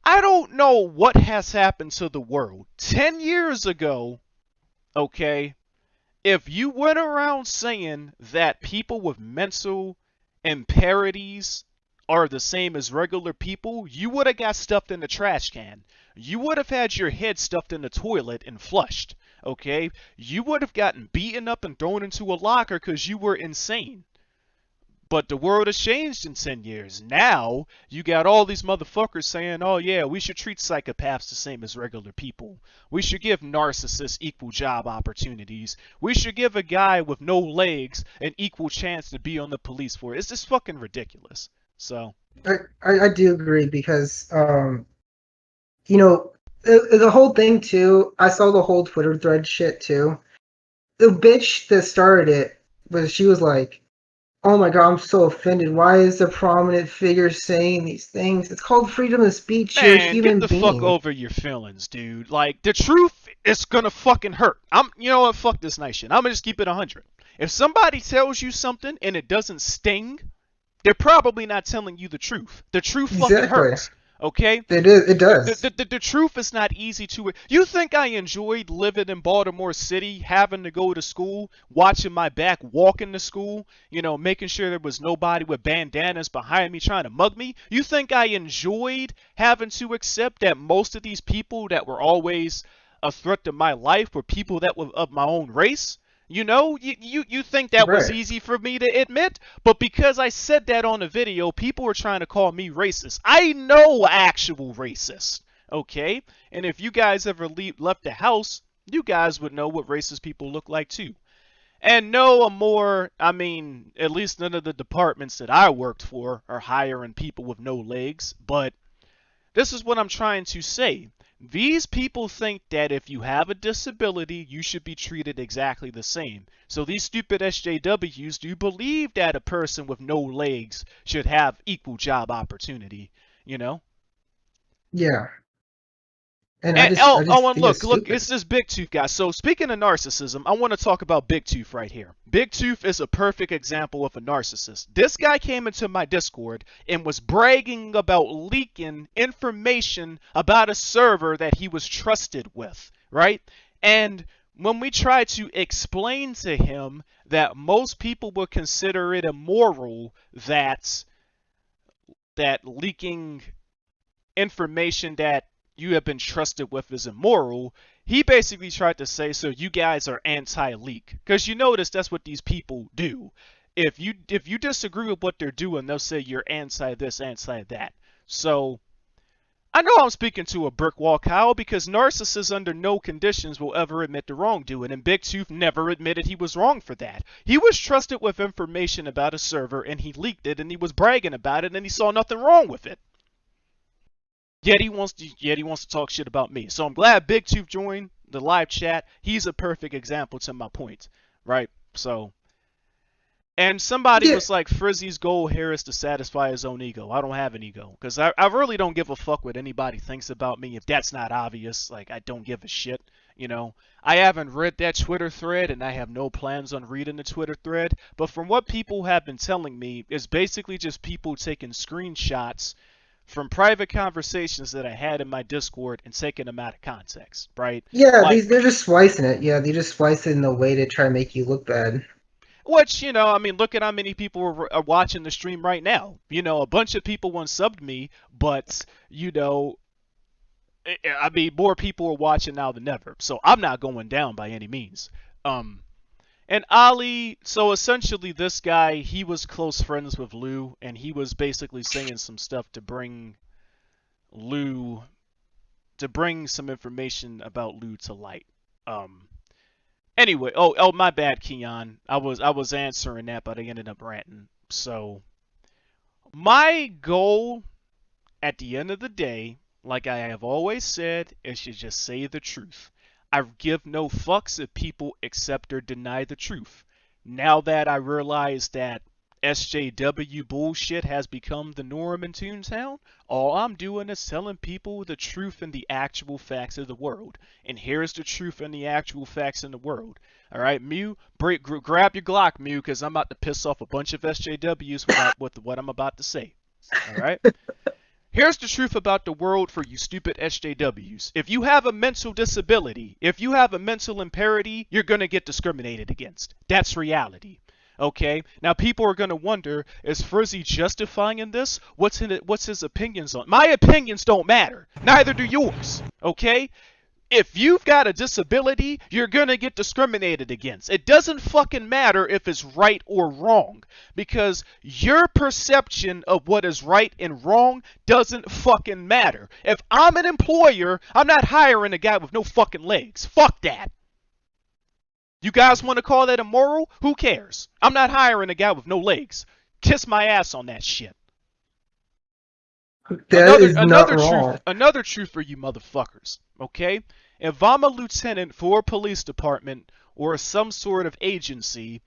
I don't know what has happened to the world. 10 years ago, okay, if you went around saying that people with mental impairments are the same as regular people, you would have got stuffed in the trash can. You would have had your head stuffed in the toilet and flushed, okay? You would have gotten beaten up and thrown into a locker because you were insane. But the world has changed in 10 years. Now, you got all these motherfuckers saying, oh yeah, we should treat psychopaths the same as regular people. We should give narcissists equal job opportunities. We should give a guy with no legs an equal chance to be on the police force. It's just fucking ridiculous. So I do agree because you know, the whole thing too, I saw the whole Twitter thread shit too. The bitch that started it she was like, oh my god, I'm so offended. Why is a prominent figure saying these things? It's called freedom of speech. Man, you're a human get the being. fuck over your feelings, dude. Like, the truth is gonna fucking hurt. You know what, fuck this nice shit. I'm gonna just keep it 100. If somebody tells you something and it doesn't sting, they're probably not telling you the truth. The truth fucking hurts. Okay? It is. It does. The truth is not easy to. You think I enjoyed living in Baltimore City, having to go to school, watching my back, walking to school, making sure there was nobody with bandanas behind me trying to mug me? You think I enjoyed having to accept that most of these people that were always a threat to my life were people that were of my own race? You think that was Right. easy for me to admit, but because I said that on a video, people were trying to call me racist. I know actual racist, okay? And if you guys ever left the house, you guys would know what racist people look like too. And no, at least none of the departments that I worked for are hiring people with no legs, but this is what I'm trying to say. These people think that if you have a disability, you should be treated exactly the same. So these stupid SJWs do believe that a person with no legs should have equal job opportunity, you know? Yeah. And And I just and think it's look, stupid. it's this Big Tooth guy. So speaking of narcissism, I want to talk about Big Tooth right here. Big Tooth is a perfect example of a narcissist. This guy came into my Discord and was bragging about leaking information about a server that he was trusted with, right? And when we tried to explain to him that most people would consider it immoral that leaking information that you have been trusted with is immoral, he basically tried to say, so you guys are anti-leak. Because you notice that's what these people do. If you disagree with what they're doing, they'll say you're anti this, anti that. So I know I'm speaking to a brick wall, Kyle, because narcissists under no conditions will ever admit to wrongdoing, and Big Tooth never admitted he was wrong for that. He was trusted with information about a server, and he leaked it, and he was bragging about it, and he saw nothing wrong with it. Yet he wants to talk shit about me. So I'm glad Big Tooth joined the live chat. He's a perfect example to my point, right? So, and somebody Yeah. was like, Frizzy's goal here is to satisfy his own ego. I don't have an ego because I really don't give a fuck what anybody thinks about me. If that's not obvious, like I don't give a shit. I haven't read that Twitter thread, and I have no plans on reading the Twitter thread. But from what people have been telling me, it's basically just people taking screenshots from private conversations that I had in my Discord and taking them out of context, right? Yeah, Like, they're just splicing it. Yeah, they just splice it in a way to try and make you look bad. which, look at how many people are watching the stream right now. A bunch of people unsubbed me, but, more people are watching now than ever. So I'm not going down by any means. And Ali, so essentially this guy, he was close friends with Lou, and he was basically saying some stuff to bring Lou to bring some information about Lou to light. Um. Anyway, my bad, Keon. I was answering that, but I ended up ranting. So my goal at the end of the day, like I have always said, is to just say the truth. I give no fucks if people accept or deny the truth. Now that I realize that SJW bullshit has become the norm in Toontown, all I'm doing is telling people the truth and the actual facts of the world. And here's the truth and the actual facts in the world. Alright, Mew, grab your Glock, Mew, because I'm about to piss off a bunch of SJWs with what I'm about to say. Alright? Here's the truth about the world for you stupid SJWs. If you have a mental disability, if you have a mental impairment, you're going to get discriminated against. That's reality. Okay? Now people are going to wonder, is Frizzy justifying in this? What's his opinions on? My opinions don't matter. Neither do yours. Okay? If you've got a disability, you're gonna get discriminated against. It doesn't fucking matter if it's right or wrong, because your perception of what is right and wrong doesn't fucking matter. If I'm an employer, I'm not hiring a guy with no fucking legs. Fuck that. You guys want to call that immoral? Who cares? I'm not hiring a guy with no legs. Kiss my ass on that shit. That is not wrong. Another truth for you motherfuckers, okay? If I'm a lieutenant for a police department or some sort of agency,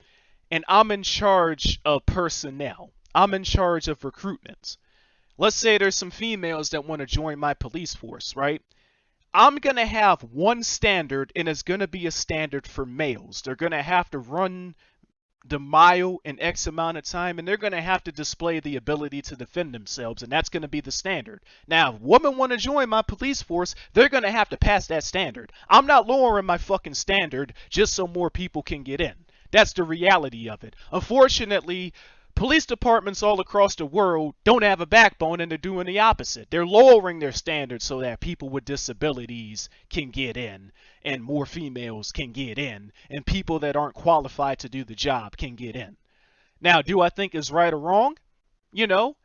and I'm in charge of personnel, I'm in charge of recruitment. Let's say there's some females that want to join my police force, right? I'm going to have one standard, and it's going to be a standard for males. They're going to have to run the mile in X amount of time, and they're going to have to display the ability to defend themselves, and that's going to be the standard. Now, if women want to join my police force, they're going to have to pass that standard. I'm not lowering my fucking standard just so more people can get in. That's the reality of it. Unfortunately, police departments all across the world don't have a backbone, and they're doing the opposite. They're lowering their standards so that people with disabilities can get in, and more females can get in, and people that aren't qualified to do the job can get in. Now, do I think it's right or wrong? You know,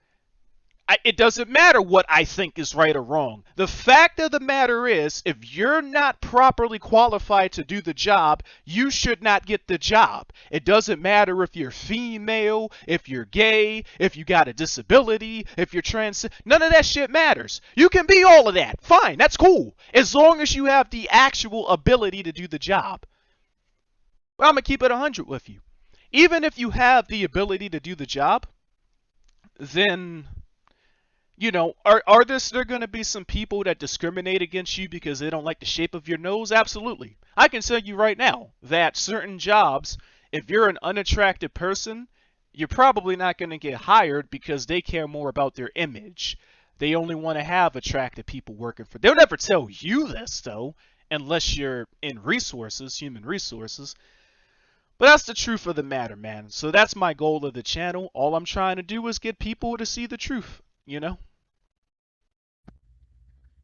it doesn't matter what I think is right or wrong. The fact of the matter is, if you're not properly qualified to do the job, you should not get the job. It doesn't matter if you're female, if you're gay, if you got a disability, if you're trans. None of that shit matters. You can be all of that. Fine, that's cool. As long as you have the actual ability to do the job. But I'm going to keep it 100 with you. Even if you have the ability to do the job, then you know, are there going to be some people that discriminate against you because they don't like the shape of your nose? Absolutely. I can tell you right now that certain jobs, if you're an unattractive person, you're probably not going to get hired because they care more about their image. They only want to have attractive people working for them. They'll never tell you this, though, unless you're in resources, human resources. But that's the truth of the matter, man. So that's my goal of the channel. All I'm trying to do is get people to see the truth. You know,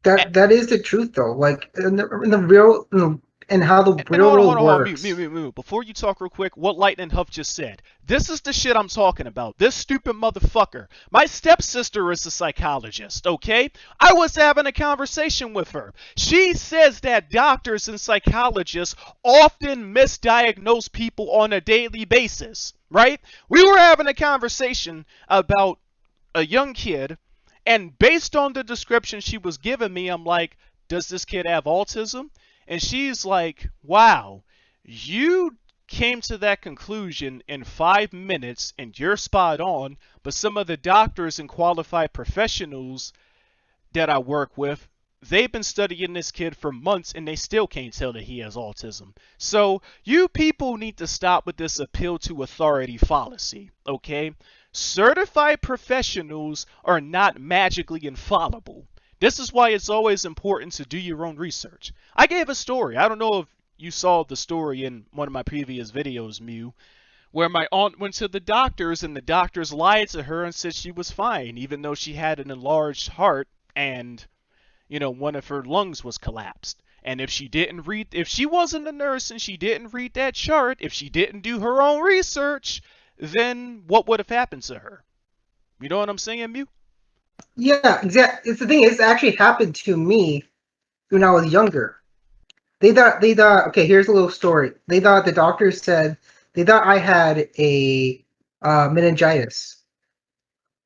That is the truth, though. Like in the real, and how the and real hold on, world hold on, works. mute. Before you talk real quick, what Lightning Huff just said. This is the shit I'm talking about. This stupid motherfucker. My stepsister is a psychologist, okay? I was having a conversation with her. She says that doctors and psychologists often misdiagnose people on a daily basis, right? We were having a conversation about a young kid, and based on the description she was giving me, I'm like, does this kid have autism? And she's like, wow, you came to that conclusion in 5 minutes and you're spot on, but some of the doctors and qualified professionals that I work with, they've been studying this kid for months and they still can't tell that he has autism. So you people need to stop with this appeal to authority fallacy, okay? Certified professionals are not magically infallible. This is why it's always important to do your own research. I gave a story. I don't know if you saw the story in one of my previous videos, Mew, where my aunt went to the doctors and the doctors lied to her and said she was fine, even though she had an enlarged heart and, you know, one of her lungs was collapsed. And if she wasn't a nurse and she didn't read that chart, if she didn't do her own research, then what would have happened to her? You know what I'm saying, Mew? Yeah, exactly. It's the thing. It's actually happened to me when I was younger. They thought. Okay, here's a little story. They thought the doctors said they thought I had a meningitis,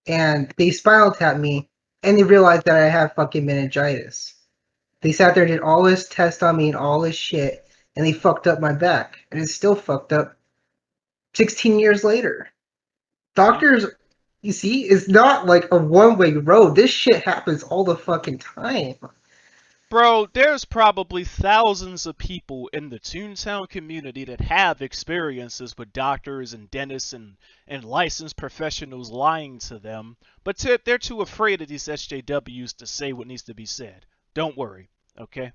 and they spinal tapped me, and they realized that I have fucking meningitis. They sat there and did all this test on me and all this shit, and they fucked up my back, and it's still fucked up 16 years later. Doctors, you see, it's not like a one-way road. This shit happens all the fucking time. Bro, there's probably thousands of people in the Toontown community that have experiences with doctors and dentists and licensed professionals lying to them, but they're too afraid of these SJWs to say what needs to be said. Don't worry, okay?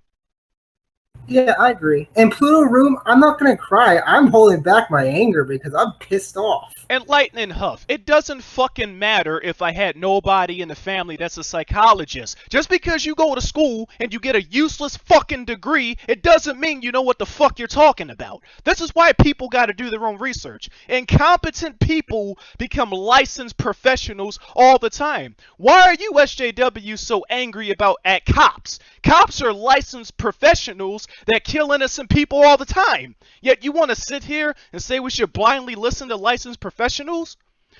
Yeah, I agree. And Pluto Room, I'm not gonna cry. I'm holding back my anger because I'm pissed off. And Lightning Huff, it doesn't fucking matter if I had nobody in the family that's a psychologist. Just because you go to school and you get a useless fucking degree, it doesn't mean you know what the fuck you're talking about. This is why people gotta do their own research. Incompetent people become licensed professionals all the time. Why are you SJW so angry about at cops? Cops are licensed professionals that kill innocent people all the time. Yet you want to sit here and say we should blindly listen to licensed professionals?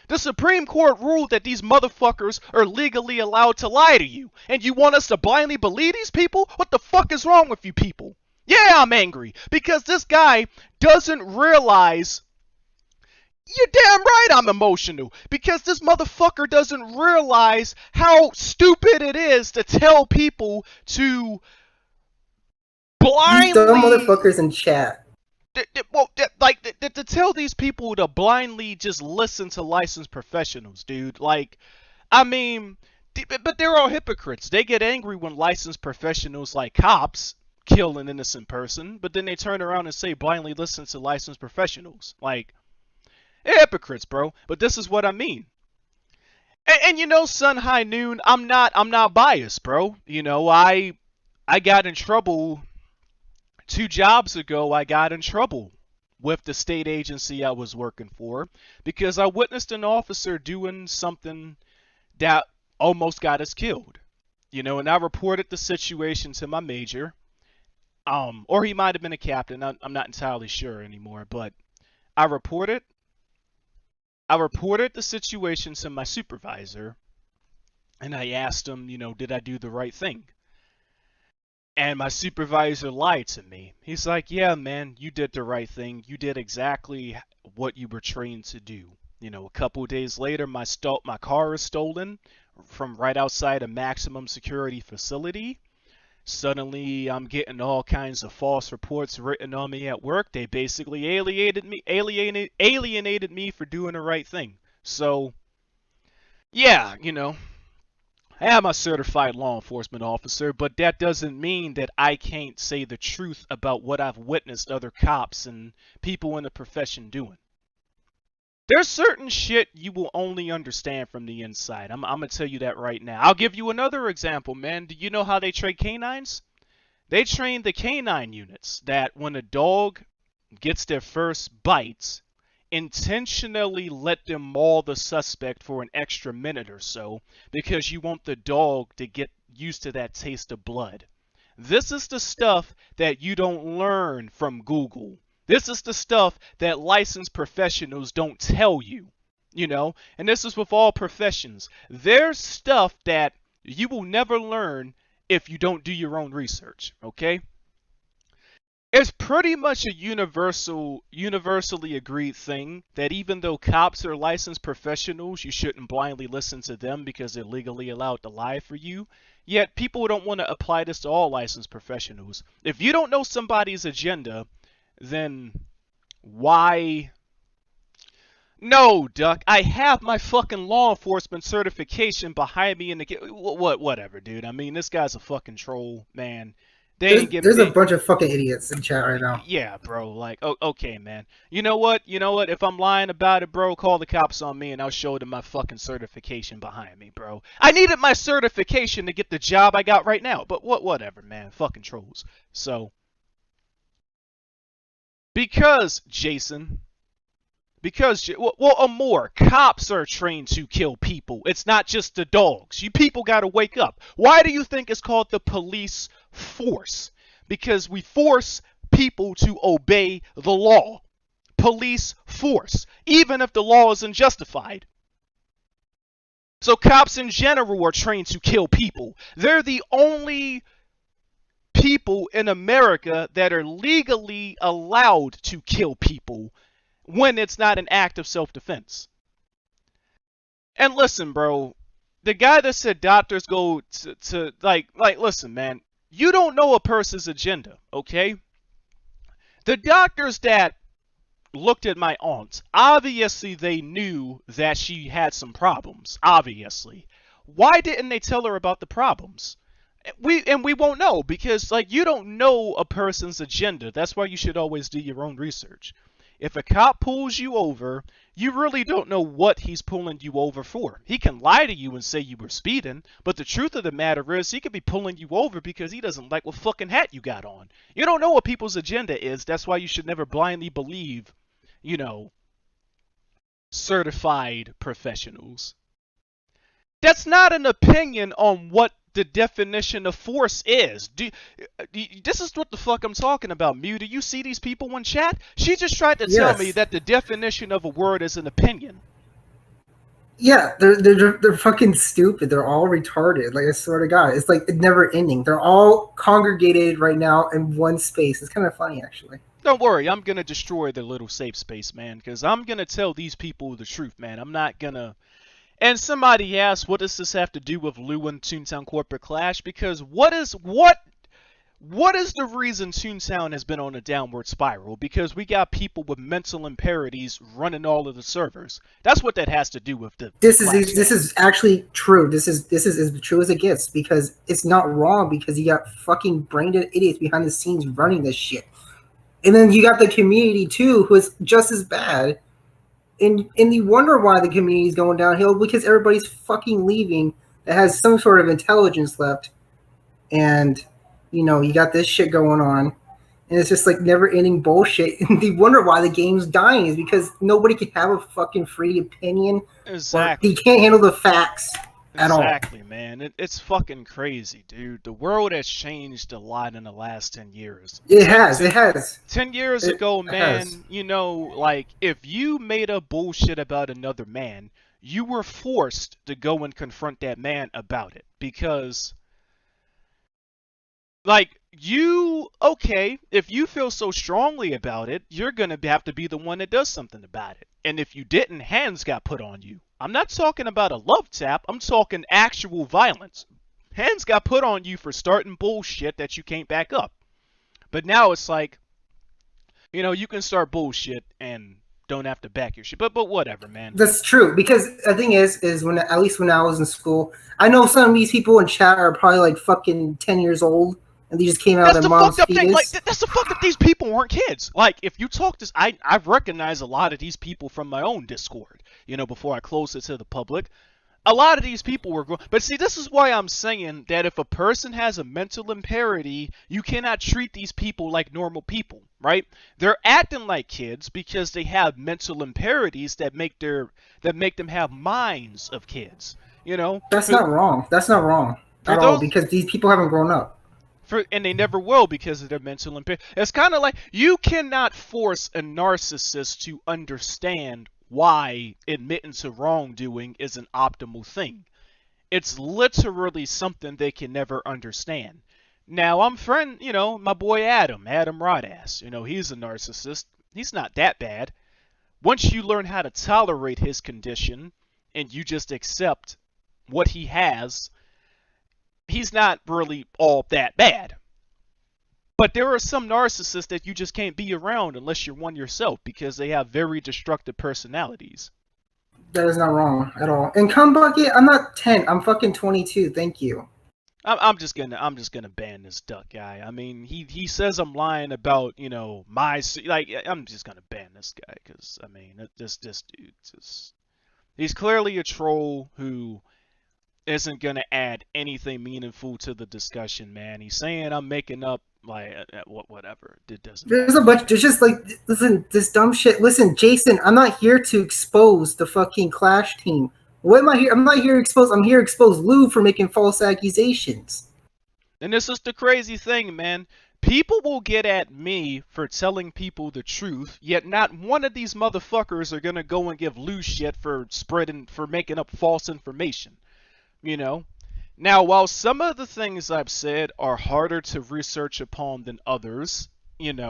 The Supreme Court ruled that these motherfuckers are legally allowed to lie to you. And you want us to blindly believe these people? What the fuck is wrong with you people? Yeah, I'm angry. Because this guy doesn't realize... You're damn right I'm emotional. Because this motherfucker doesn't realize how stupid it is to tell people to... blindly... These dumb motherfuckers in chat. Like, to tell these people to blindly just listen to licensed professionals, dude. Like, I mean, but they're all hypocrites. They get angry when licensed professionals like cops kill an innocent person, but then they turn around and say blindly listen to licensed professionals. Like, they're hypocrites, bro. But this is what I mean. And you know, Sun High Noon, I'm not biased, bro. You know, I got in trouble 2 jobs ago. I got in trouble with the state agency I was working for because I witnessed an officer doing something that almost got us killed. You know, and I reported the situation to my major. Or he might have been a captain. I'm not entirely sure anymore, but I reported the situation to my supervisor, and I asked him, you know, did I do the right thing? And my supervisor lied to me. He's like, yeah, man, you did the right thing. You did exactly what you were trained to do. You know, a couple days later, my car is stolen from right outside a maximum security facility. Suddenly, I'm getting all kinds of false reports written on me at work. They basically alienated me for doing the right thing. So, yeah, you know, I am a certified law enforcement officer, but that doesn't mean that I can't say the truth about what I've witnessed other cops and people in the profession doing. There's certain shit you will only understand from the inside. I'm gonna tell you that right now. I'll give you another example, man. Do you know how they train canines? They train the canine units that when a dog gets their first bites, intentionally let them maul the suspect for an extra minute or so because you want the dog to get used to that taste of blood. This is the stuff that you don't learn from Google. This is the stuff that licensed professionals don't tell you, you know, and this is with all professions. There's stuff that you will never learn if you don't do your own research, okay? It's pretty much a universally agreed thing that even though cops are licensed professionals, you shouldn't blindly listen to them because they're legally allowed to lie for you. Yet people don't want to apply this to all licensed professionals. If you don't know somebody's agenda, then why? No, Duck. I have my fucking law enforcement certification behind me in the whatever, dude. I mean, this guy's a fucking troll, man. There's a bunch of fucking idiots in chat right now. Yeah, bro. Like, okay, man. You know what? If I'm lying about it, bro, call the cops on me and I'll show them my fucking certification behind me, bro. I needed my certification to get the job I got right now. But whatever, man. Fucking trolls. So, because Amor, cops are trained to kill people. It's not just the dogs. You people gotta wake up. Why do you think it's called the police force? Because we force people to obey the law. Police force. Even if the law is unjustified. So cops in general are trained to kill people. They're the only people in America that are legally allowed to kill people when it's not an act of self-defense. And listen, bro, the guy that said doctors go to listen, man, you don't know a person's agenda, okay? The doctors that looked at my aunt, obviously they knew that she had some problems, obviously. Why didn't they tell her about the problems? We won't know because you don't know a person's agenda. That's why you should always do your own research. If a cop pulls you over, you really don't know what he's pulling you over for. He can lie to you and say you were speeding, but the truth of the matter is he could be pulling you over because he doesn't like what fucking hat you got on. You don't know what people's agenda is. That's why you should never blindly believe, certified professionals. That's not an opinion on what the definition of force is. This is what the fuck I'm talking about, Mew. Do you see these people in chat? She just tried to tell me that the definition of a word is an opinion. Yeah, they're fucking stupid. They're all retarded. Like, I swear to God, it's like never ending. They're all congregated right now in one space. It's kind of funny, actually. Don't worry, I'm gonna destroy their little safe space, man, because I'm gonna tell these people the truth, man. I'm not gonna. And somebody asked, what does this have to do with Lou and Toontown Corporate Clash? Because what What is the reason Toontown has been on a downward spiral? Because we got people with mental impairments running all of the servers. That's what that has to do with the Clash This is stats. actually true. This is as true as it gets because it's not wrong because you got fucking brain dead idiots behind the scenes running this shit, and then you got the community too, who is just as bad. And you wonder why the community is going downhill because everybody's fucking leaving that has some sort of intelligence left, and you got this shit going on, and it's just like never ending bullshit. And they wonder why the game's dying is because nobody can have a fucking free opinion, or they Exactly. can't handle the facts at all. Exactly, man. It's fucking crazy, dude. The world has changed a lot in the last 10 years. It 10, has, it 10, has, 10 years it ago, has. man, like, if you made up bullshit about another man, you were forced to go and confront that man about it. Because, like, okay, if you feel so strongly about it, you're gonna have to be the one that does something about it. And if you didn't, hands got put on you. I'm not talking about a love tap, I'm talking actual violence. Hands got put on you for starting bullshit that you can't back up. But now it's like, you can start bullshit and don't have to back your shit. But whatever, man. That's true because the thing is when at least when I was in school, I know some of these people in chat are probably like fucking 10 years old and they just came out of That's their the mom's fucked up thing. Like, fetus. that's the fucked up. These people weren't kids. Like, if you talk to, I've recognized a lot of these people from my own Discord. Before I closed it to the public, a lot of these people were. But see, this is why I'm saying that if a person has a mental impairment, you cannot treat these people like normal people, right? They're acting like kids because they have mental impairments that make them have minds of kids. You know, That's for not wrong. That's not wrong for at all those because these people haven't grown up. and they never will because of their mental impairment. It's kind of like you cannot force a narcissist to understand why admitting to wrongdoing is an optimal thing. It's literally something they can never understand. Now, my boy Adam Rodass. He's a narcissist. He's not that bad. Once you learn how to tolerate his condition and you just accept what he has, he's not really all that bad. But there are some narcissists that you just can't be around unless you're one yourself because they have very destructive personalities. That is not wrong at all. And come bucket, I'm not 10. I'm fucking 22. Thank you. I'm just gonna ban this duck guy. I mean, he says I'm lying about my like. I'm just gonna ban this guy because I mean this dude just he's clearly a troll who isn't gonna add anything meaningful to the discussion, man. He's saying I'm making up like whatever. It doesn't There's a matter. bunch. There's just like listen, this dumb shit. Listen, Jason, I'm not here to expose the fucking Clash team. What am I here? I'm not here to expose. I'm here to expose Lou for making false accusations. And this is the crazy thing, man. People will get at me for telling people the truth, yet not one of these motherfuckers are gonna go and give Lou shit for making up false information. You know? Now, while some of the things I've said are harder to research upon than others, and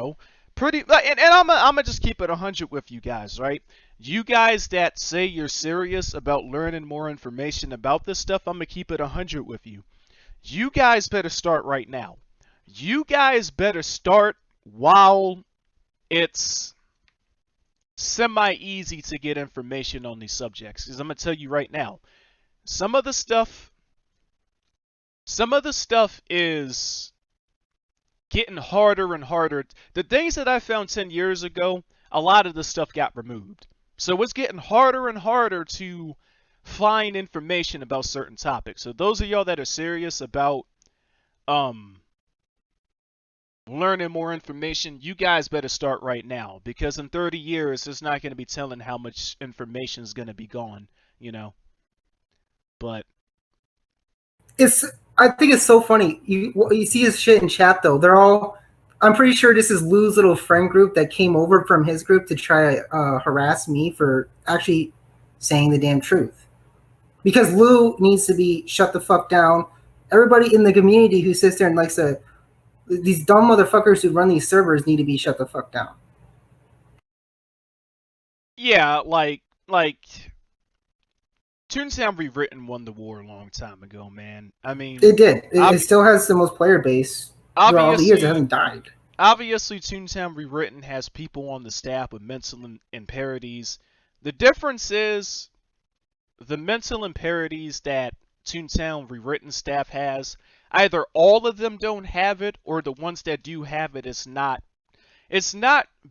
I'm gonna just keep it 100 with you guys, right? You guys that say you're serious about learning more information about this stuff, I'm gonna keep it 100 with you. You guys better start right now. You guys better start while it's semi easy to get information on these subjects. Because I'm going to tell you right now, some of the stuff is getting harder and harder. The things that I found 10 years ago, a lot of the stuff got removed. So it's getting harder and harder to find information about certain topics. So those of y'all that are serious about um learning more information, you guys better start right now because in 30 years it's not going to be telling how much information is going to be gone, But It's. I think it's so funny. You see his shit in chat though. They're all. I'm pretty sure this is Lou's little friend group that came over from his group to try to harass me for actually saying the damn truth. Because Lou needs to be shut the fuck down. Everybody in the community who sits there and likes to these dumb motherfuckers who run these servers need to be shut the fuck down. yeah, like Toontown Rewritten won the war a long time ago, man. I mean, It did. It ob- still has the most player base. throughout all the years. It Obviously, hasn't died. obviously, Toontown Rewritten has people on the staff with mental imparities. The difference is the mental imparities that Toontown Rewritten staff has. Either all of them don't have it, or the ones that do have it, it's not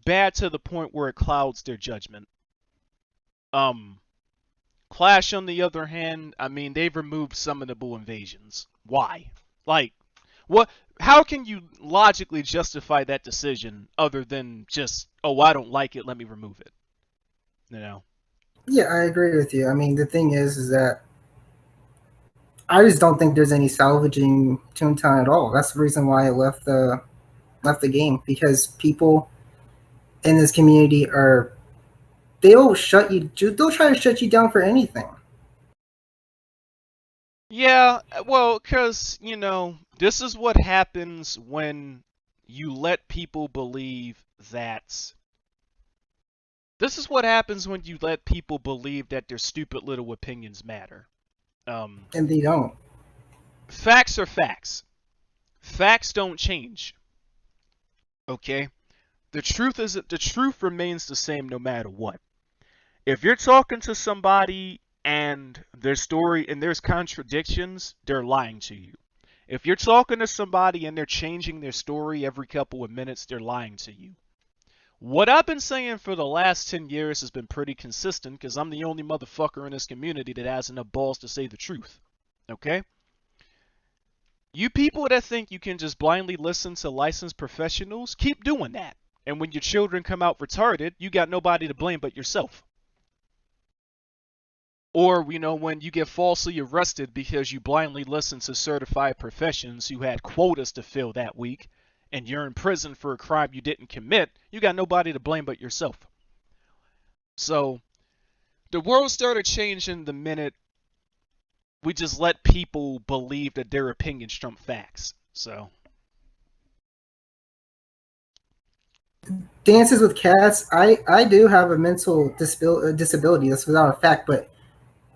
bad to the point where it clouds their judgment. Um, Clash, on the other hand, I mean, they've removed summonable invasions. Why? Like, what? How can you logically justify that decision other than just, oh, I don't like it, let me remove it? You know? Yeah, I agree with you. I mean, the thing is that I just don't think there's any salvaging Toontown at all. That's the reason why I left the game, because people in this community are they'll shut you. They'll try to shut you down for anything. Yeah, well, because, this is what happens when you let people believe that. This is what happens when you let people believe that their stupid little opinions matter. And they don't. Facts are facts. Facts don't change. Okay? The truth remains the same no matter what. If you're talking to somebody and their story and there's contradictions, they're lying to you. If you're talking to somebody and they're changing their story every couple of minutes, they're lying to you. What I've been saying for the last 10 years has been pretty consistent because I'm the only motherfucker in this community that has enough balls to say the truth. Okay? You people that think you can just blindly listen to licensed professionals, keep doing that. And when your children come out retarded, you got nobody to blame but yourself. Or, when you get falsely arrested because you blindly listen to certified professions who had quotas to fill that week, and you're in prison for a crime you didn't commit, you got nobody to blame but yourself. So, the world started changing the minute we just let people believe that their opinions trump facts. So, Dances with Cats. I do have a mental disability. That's without a fact, but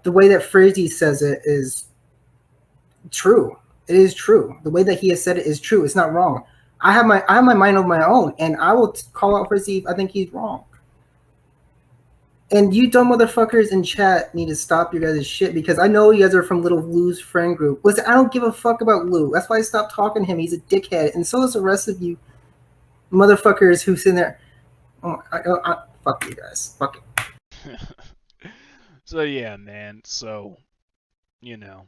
the way that Frizzy says it is true. It is true. The way that he has said it is true. It's not wrong. I have my mind of my own, and I will call out Frizzy if I think he's wrong. And you dumb motherfuckers in chat need to stop your guys' shit, because I know you guys are from Little Lou's friend group. Listen, I don't give a fuck about Lou. That's why I stopped talking to him. He's a dickhead, and so is the rest of you motherfuckers who sit there. Oh, fuck you guys. Fuck it. so yeah, man. So, you know,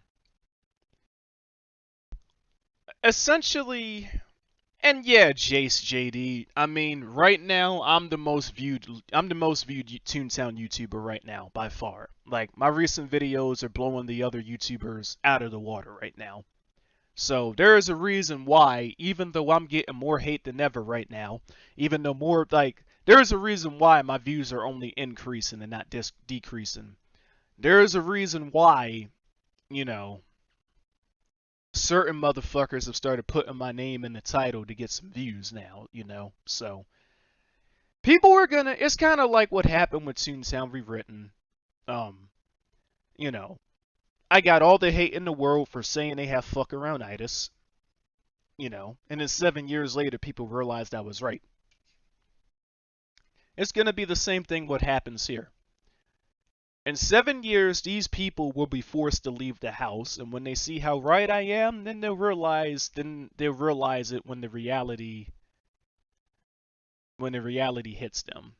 essentially, and yeah, Jace JD. I mean, right now I'm the most viewed Toontown YouTuber right now by far. Like my recent videos are blowing the other YouTubers out of the water right now. So there is a reason why, even though I'm getting more hate than ever right now, even though there is a reason why my views are only increasing and not decreasing. There is a reason why, you know, certain motherfuckers have started putting my name in the title to get some views now. So people are gonna. It's kind of like what happened with Toontown Rewritten. Um, you know, I got all the hate in the world for saying they have fuck around-itis. And then 7 years later, people realized I was right. It's gonna be the same thing what happens here. In 7 years, these people will be forced to leave the house, and when they see how right I am, then they'll realize it when the reality hits them.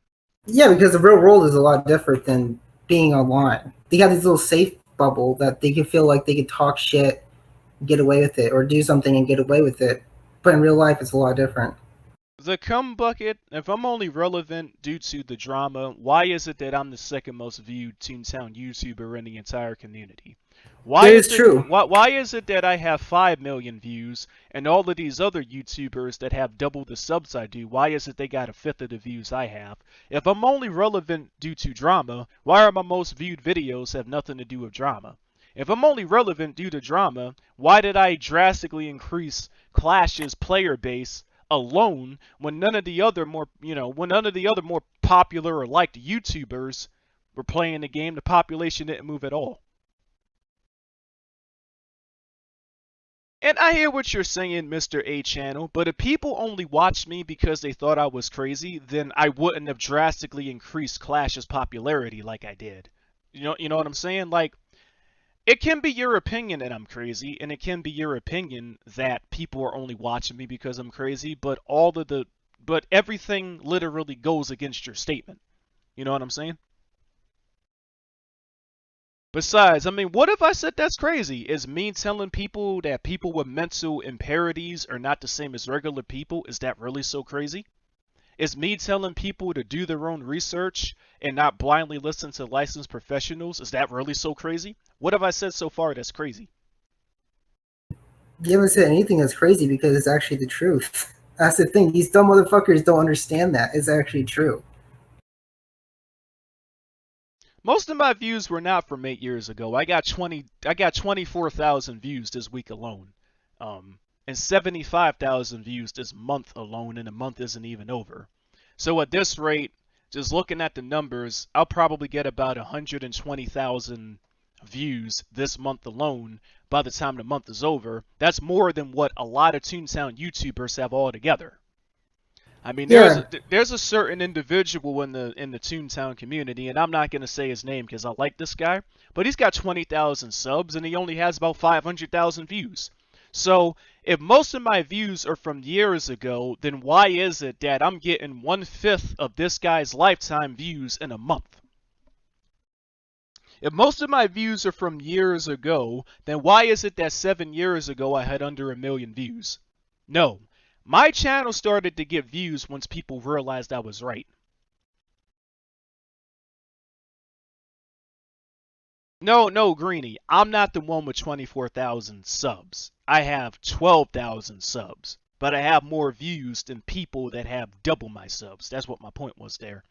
Yeah, because the real world is a lot different than being online. They have this little safe bubble that they can feel like they can talk shit, get away with it, or do something and get away with it. But in real life, it's a lot different. The cum bucket, if I'm only relevant due to the drama, why is it that I'm the second most viewed Toontown YouTuber in the entire community? That is true. Why is it that I have 5 million views and all of these other YouTubers that have double the subs I do, why is it they got a fifth of the views I have? If I'm only relevant due to drama, why are my most viewed videos have nothing to do with drama? If I'm only relevant due to drama, why did I drastically increase Clash's player base alone when none of the other more popular or liked YouTubers were playing the game? The population didn't move at all. And I hear what you're saying, Mr. A Channel, but if people only watched me because they thought I was crazy, then I wouldn't have drastically increased Clash's popularity like I did. You know what I'm saying? Like, it can be your opinion that I'm crazy, and it can be your opinion that people are only watching me because I'm crazy, but everything literally goes against your statement. You know what I'm saying? Besides, I mean, what if I said that's crazy? Is me telling people that people with mental impairments are not the same as regular people, is that really so crazy? Is me telling people to do their own research and not blindly listen to licensed professionals, is that really so crazy? What have I said so far that's crazy? You haven't said anything that's crazy because it's actually the truth. That's the thing. These dumb motherfuckers don't understand that. It's actually true. Most of my views were not from 8 years ago. I got 24,000 views this week alone. And 75,000 views this month alone, and the month isn't even over. So at this rate, just looking at the numbers, I'll probably get about 120,000 views this month alone by the time the month is over. That's more than what a lot of Toontown YouTubers have all together. I mean, Yeah, there's a certain individual in the Toontown community, and I'm not gonna say his name because I like this guy, but he's got 20,000 subs and he only has about 500,000 views. So if most of my views are from years ago, then why is it that I'm getting 1/5 of this guy's lifetime views in a month? If most of my views are from years ago, then why is it that 7 years ago I had under 1 million views? No. My channel started to get views once people realized I was right. No, no, Greenie. I'm not the one with 24,000 subs. I have 12,000 subs. But I have more views than people that have double my subs. That's what my point was there.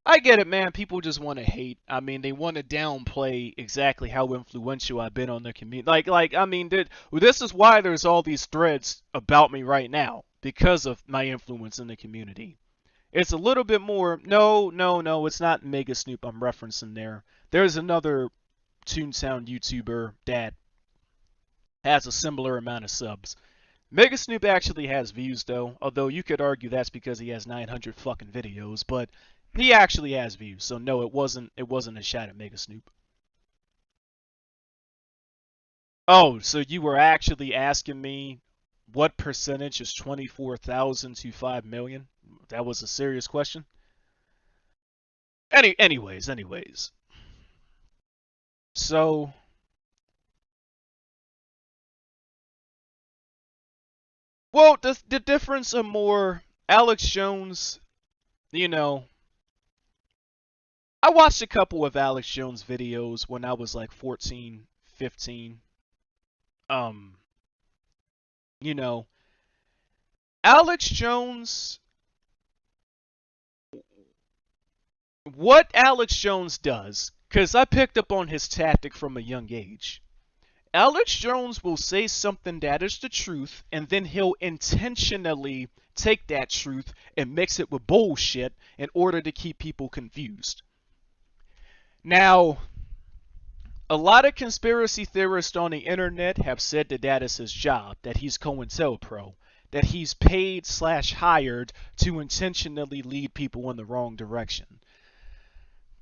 I get it, man. People just want to hate. I mean, they want to downplay exactly how influential I've been on their community. I mean, this is why there's all these threads about me right now because of my influence in the community. It's a little bit more. No, no, no. It's not Mega Snoop I'm referencing there. There's another Toontown YouTuber that has a similar amount of subs. Mega Snoop actually has views though, although you could argue that's because he has 900 fucking videos, but he actually has views. So no, it wasn't a shot at Mega Snoop. Oh, so you were actually asking me what percentage is 24,000 to 5 million? That was a serious question. Anyways. So, well, the difference are more Alex Jones, you know, I watched a couple of Alex Jones videos when I was like 14, 15. Um, you know, Alex Jones, what Alex Jones does, because I picked up on his tactic from a young age. Alex Jones will say something that is the truth, and then he'll intentionally take that truth and mix it with bullshit in order to keep people confused. Now, a lot of conspiracy theorists on the internet have said that that is his job, that he's COINTELPRO, that he's paid slash hired to intentionally lead people in the wrong direction.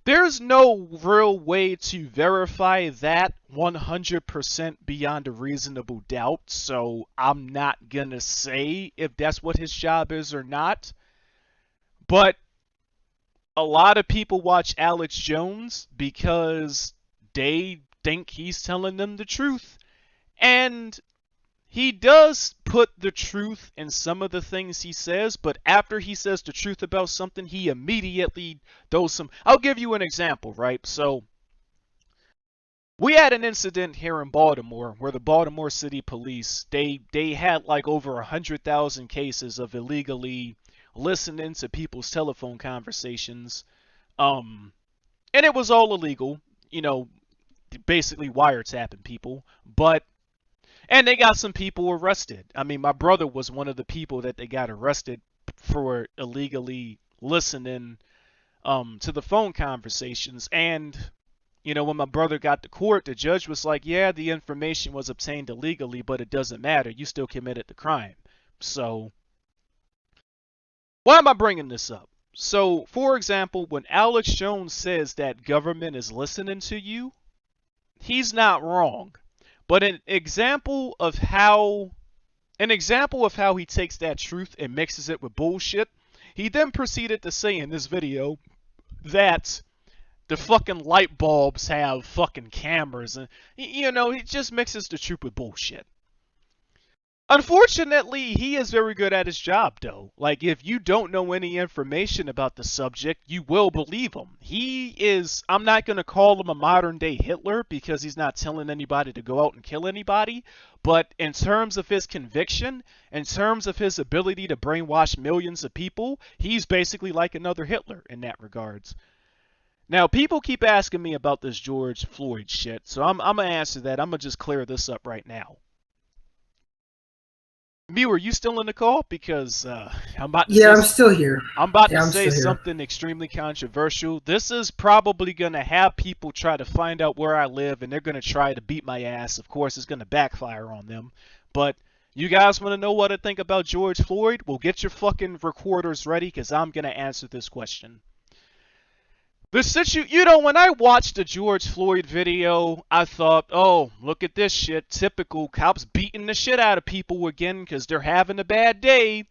There's no real way to verify that 100% beyond a reasonable doubt, so I'm not gonna say if that's what his job is or not. But a lot of people watch Alex Jones because they think he's telling them the truth. And he does put the truth in some of the things he says, but after he says the truth about something, he immediately does some. I'll give you an example, right? So, we had an incident here in Baltimore where the Baltimore City Police they had like over 100,000 cases of illegally listening to people's telephone conversations. Um, and it was all illegal, you know, basically wiretapping people, but and they got some people arrested. I mean, my brother was one of the people that they got arrested for illegally listening to the phone conversations, and You know, when my brother got to court, the judge was like, yeah, the information was obtained illegally, but it doesn't matter. You still committed the crime. So, why am I bringing this up? So, for example, when Alex Jones says that government is listening to you, he's not wrong. But an example of how he takes that truth and mixes it with bullshit, he then proceeded to say in this video that the fucking light bulbs have fucking cameras, and you know, he just mixes the truth with bullshit. Unfortunately, he is very good at his job, though. Like, if you don't know any information about the subject, you will believe him. I'm not going to call him a modern day Hitler because he's not telling anybody to go out and kill anybody. But in terms of his conviction, in terms of his ability to brainwash millions of people, he's basically like another Hitler in that regards. Now, people keep asking me about this George Floyd shit, so I'm going to answer that. I'm going to just clear this up right now. Mew, are you still in the call? Because I'm still here. I'm about to say something extremely controversial. This is probably going to have people try to find out where I live, and they're going to try to beat my ass. Of course, it's going to backfire on them. But you guys want to know what I think about George Floyd? Well, get your fucking recorders ready, because I'm going to answer this question. When I watched the George Floyd video, I thought, oh, look at this shit. Typical cops beating the shit out of people again because they're having a bad day,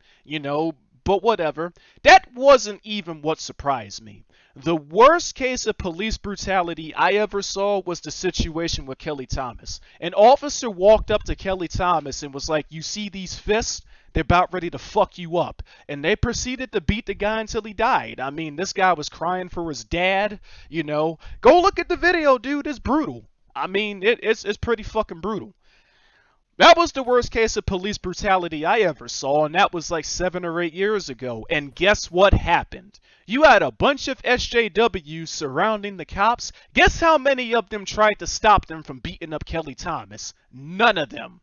but whatever. That wasn't even what surprised me. The worst case of police brutality I ever saw was the situation with Kelly Thomas. An officer walked up to Kelly Thomas and was like, you see these fists? They're about ready to fuck you up. And they proceeded to beat the guy until he died. I mean, this guy was crying for his dad, Go look at the video, dude. It's brutal. I mean, it's pretty fucking brutal. That was the worst case of police brutality I ever saw, and that was like 7 or 8 years ago. And guess what happened? You had a bunch of SJWs surrounding the cops. Guess how many of them tried to stop them from beating up Kelly Thomas? None of them.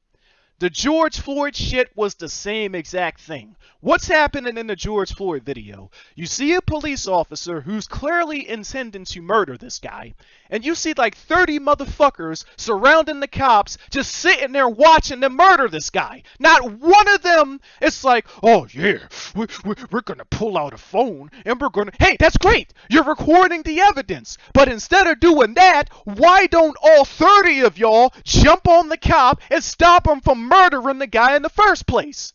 The George Floyd shit was the same exact thing. What's happening in the George Floyd video? You see a police officer who's clearly intending to murder this guy, and you see like 30 motherfuckers surrounding the cops just sitting there watching them murder this guy. Not one of them is like, oh yeah, we're gonna pull out a phone and we're gonna, hey, that's great, you're recording the evidence. But instead of doing that, why don't all 30 of y'all jump on the cop and stop him from murdering the guy in the first place?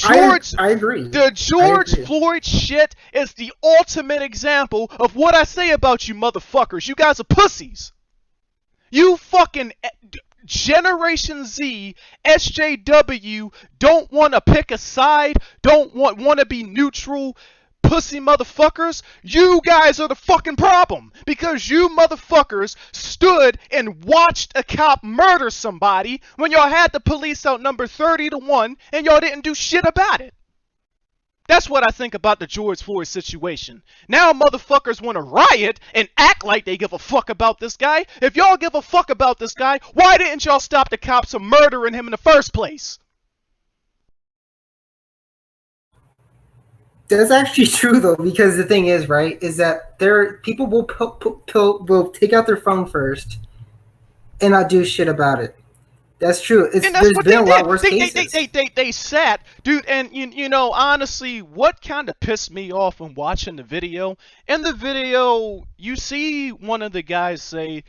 I agree. The George Floyd shit is the ultimate example of what I say about you motherfuckers. You guys are pussies. You fucking Generation Z, SJW, don't want to pick a side, don't want to be neutral. Pussy motherfuckers, you guys are the fucking problem, because you motherfuckers stood and watched a cop murder somebody when y'all had the police outnumbered 30-1 and y'all didn't do shit about it. That's what I think about the George Floyd situation. Now motherfuckers want to riot and act like they give a fuck about this guy. If y'all give a fuck about this guy, why didn't y'all stop the cops from murdering him in the first place? That's actually true though, because the thing is, right, is that people will take out their phone first and not do shit about it. That's true. There's been a lot worse cases. They sat, dude, and honestly, what kind of pissed me off when watching the video? In the video, you see one of the guys say,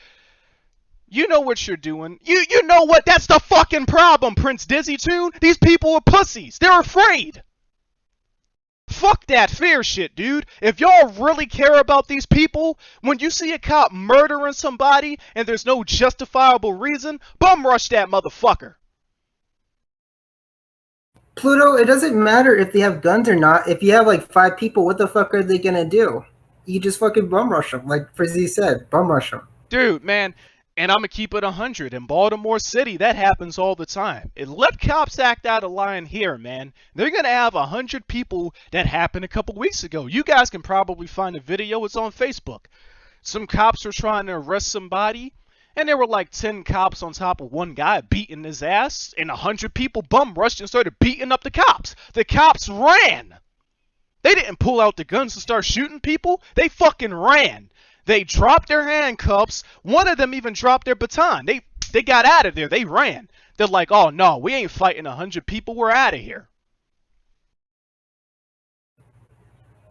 you know what you're doing. You know what? That's the fucking problem, Prince Dizzy Tune. These people are pussies. They're afraid. Fuck that fear shit, dude. If y'all really care about these people, when you see a cop murdering somebody and there's no justifiable reason, bum rush that motherfucker. Pluto, it doesn't matter if they have guns or not. If you have like 5 people, what the fuck are they gonna do? You just fucking bum rush them, like Frizzy said, bum rush them. Dude, man. And I'm going to keep it 100. In Baltimore City, that happens all the time. And let cops act out of line here, man. They're going to have 100 people. That happened a couple weeks ago. You guys can probably find a video. It's on Facebook. Some cops were trying to arrest somebody, and there were like 10 cops on top of one guy beating his ass, and 100 people bum rushed and started beating up the cops. The cops ran. They didn't pull out the guns to start shooting people. They fucking ran. They dropped their handcuffs. One of them even dropped their baton. They got out of there. They ran. They're like, oh no, we ain't fighting 100 people. We're out of here.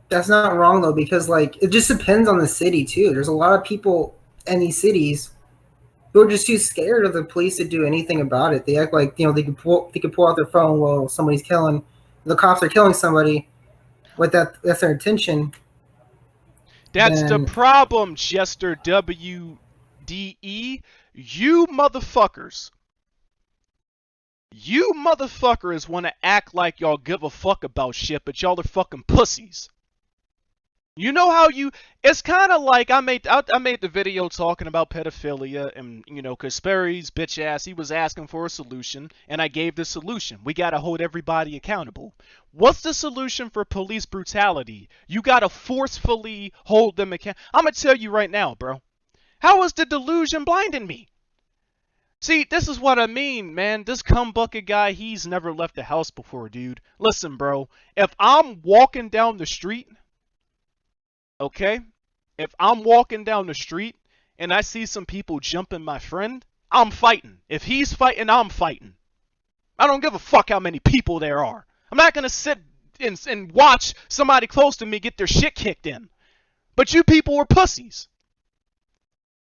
That's not wrong though, because like it just depends on the city too. There's a lot of people in these cities who are just too scared of the police to do anything about it. They act like they could pull out their phone while the cops are killing somebody, with that's their intention. That's the problem, Jester WDE. You motherfuckers want to act like y'all give a fuck about shit, but y'all are fucking pussies. You know how it's kind of like I made the video talking about pedophilia, and cause Sperry's bitch ass, he was asking for a solution, and I gave the solution. We gotta hold everybody accountable. What's the solution for police brutality? You gotta forcefully hold them accountable. I'm gonna tell you right now, bro. How is the delusion blinding me? See, this is what I mean, man. This cumbucket guy, he's never left the house before, dude. Listen, bro. If I'm walking down the street, okay? If I'm walking down the street and I see some people jumping my friend, I'm fighting. If he's fighting, I'm fighting. I don't give a fuck how many people there are. I'm not gonna sit and watch somebody close to me get their shit kicked in. But you people are pussies.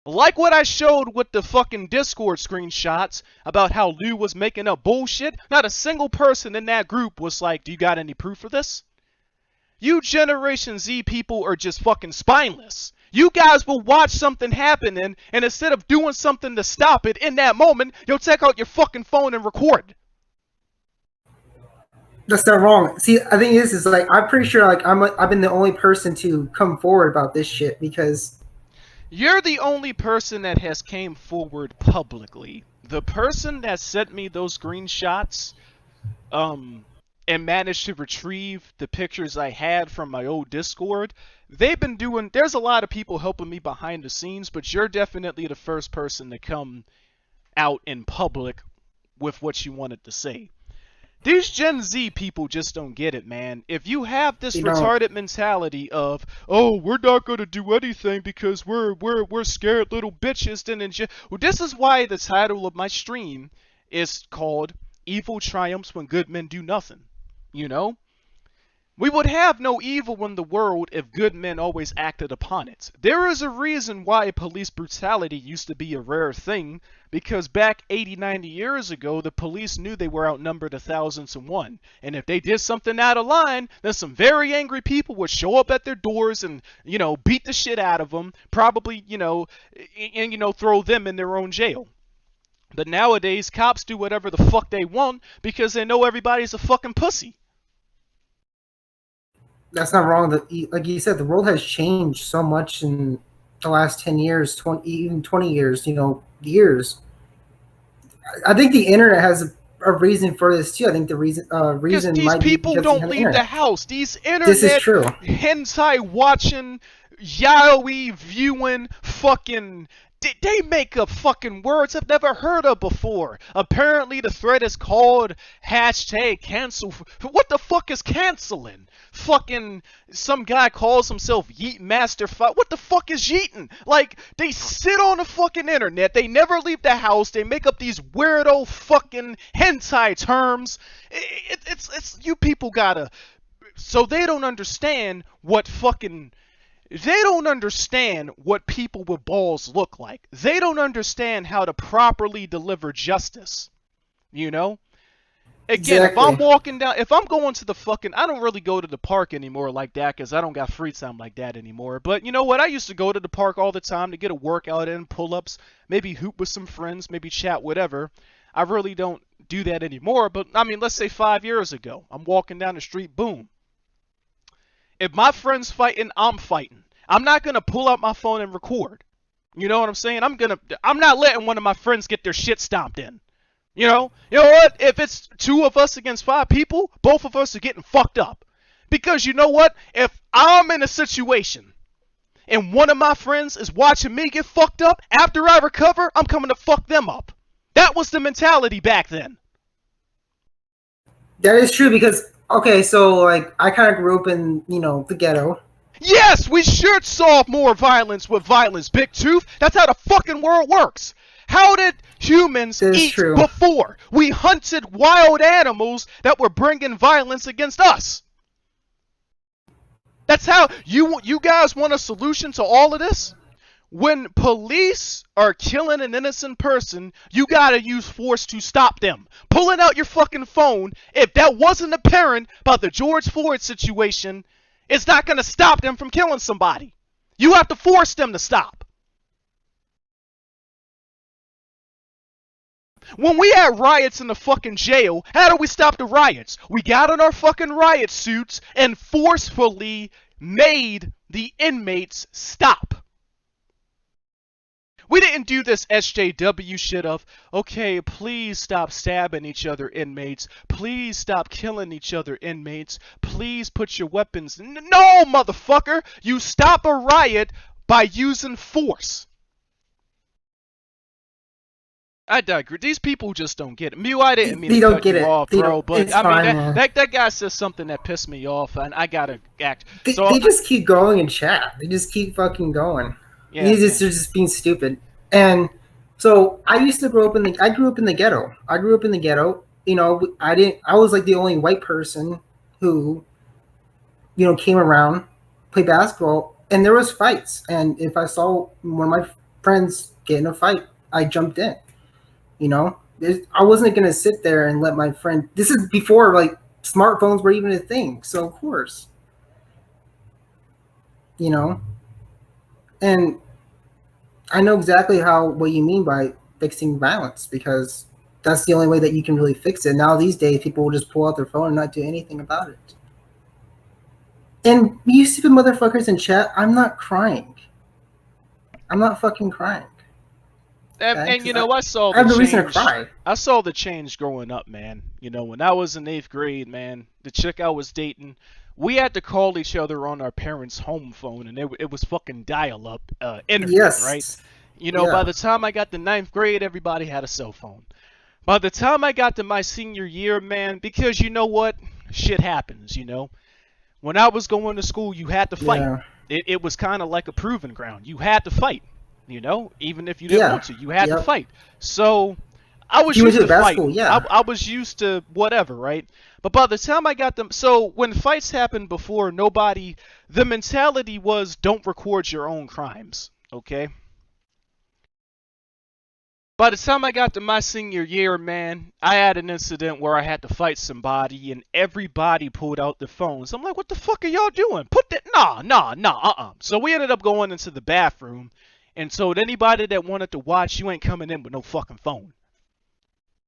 Like what I showed with the fucking Discord screenshots about how Lou was making up bullshit, not a single person in that group was like, do you got any proof for this? You Generation Z people are just fucking spineless. You guys will watch something happening, and instead of doing something to stop it in that moment, you'll take out your fucking phone and record. That's not wrong. See, I think this is like, I'm pretty sure like I've been the only person to come forward about this shit, because you're the only person that has came forward publicly. The person that sent me those screenshots, and managed to retrieve the pictures I had from my old Discord, there's a lot of people helping me behind the scenes, but you're definitely the first person to come out in public with what you wanted to say. These Gen Z people just don't get it, man. If you have this retarded mentality of, oh, we're not gonna do anything because we're scared little bitches, then well, this is why the title of my stream is called Evil Triumphs When Good Men Do Nothing. We would have no evil in the world if good men always acted upon it. There is a reason why police brutality used to be a rare thing, because back 80, 90 years ago, the police knew they were outnumbered 1,000 to 1. And if they did something out of line, then some very angry people would show up at their doors and, beat the shit out of them, probably, and throw them in their own jail. But nowadays, cops do whatever the fuck they want because they know everybody's a fucking pussy. That's not wrong. Like you said, the world has changed so much in the last 10 years, 20 years, years. I think the internet has a reason for this too. I think the reason these people don't leave the house. These internet this is true. hentai watching, yaoi viewing, fucking. They make up fucking words I've never heard of before. Apparently the thread is called #cancel. What the fuck is canceling? Fucking some guy calls himself Yeet Master 5. What the fuck is yeeting? Like, they sit on the fucking internet. They never leave the house. They make up these weirdo fucking hentai terms. It's you people gotta. So they don't understand what fucking. They don't understand what people with balls look like. They don't understand how to properly deliver justice. Again, exactly. If I'm walking down, if I'm going to the fucking, I don't really go to the park anymore like that because I don't got free time like that anymore. But you know what? I used to go to the park all the time to get a workout in, pull-ups, maybe hoop with some friends, maybe chat, whatever. I really don't do that anymore. But, I mean, let's say 5 years ago. I'm walking down the street, boom. If my friend's fighting, I'm fighting. I'm not going to pull out my phone and record. You know what I'm saying? I'm not letting one of my friends get their shit stomped in. You know what? If it's 2 of us against 5 people, both of us are getting fucked up. Because you know what? If I'm in a situation and one of my friends is watching me get fucked up, after I recover, I'm coming to fuck them up. That was the mentality back then. That is true because, okay, so, like, I kind of grew up in, the ghetto. Yes, we should solve more violence with violence, Big Tooth. That's how the fucking world works. How did humans eat before? We hunted wild animals that were bringing violence against us. That's how you guys want a solution to all of this? When police are killing an innocent person, you gotta use force to stop them. Pulling out your fucking phone, if that wasn't apparent about the George Floyd situation, it's not gonna stop them from killing somebody. You have to force them to stop. When we had riots in the fucking jail, how do we stop the riots? We got in our fucking riot suits and forcefully made the inmates stop. We didn't do this SJW shit of, okay, please stop stabbing each other, inmates. Please stop killing each other, inmates. Please put your weapons. No, motherfucker! You stop a riot by using force. I digress. These people just don't get it. Mew, I didn't mean to cut you off, bro. But I mean, that guy says something that pissed me off, and I gotta act. They just keep going in chat. They just keep fucking going. Yeah, they're just being stupid. And so I used to grow up in the. I grew up in the ghetto. You know, I was like the only white person who, you know, came around, played basketball, and there was fights. And if I saw one of my friends get in a fight, I jumped in. You know, I wasn't gonna sit there and let my friend. This is before like smartphones were even a thing, so of course, you know. And I know exactly what you mean by fixing violence, because that's the only way that you can really fix it. Now these days, people will just pull out their phone and not do anything about it. And you stupid motherfuckers in chat, I'm not crying. I'm not fucking crying. And you know, I saw the change. I saw the change growing up, man. You know, when I was in 8th grade, man, the chick I was dating, we had to call each other on our parents' home phone, and it was fucking dial-up internet, right? You know, by the time I got to 9th grade, everybody had a cell phone. By the time I got to my senior year, man, because you know what? Shit happens, you know? When I was going to school, you had to fight. Yeah. It was kind of like a proving ground. You had to fight. You know, even if you didn't want to, you had to fight. So I was used to fight. I was used to whatever, right? But by the time I got them, so when fights happened before, the mentality was don't record your own crimes, okay? By the time I got to my senior year, man, I had an incident where I had to fight somebody, and everybody pulled out their phones. I'm like, what the fuck are y'all doing? Put that, nah. So we ended up going into the bathroom. And told anybody that wanted to watch, you ain't coming in with no fucking phone.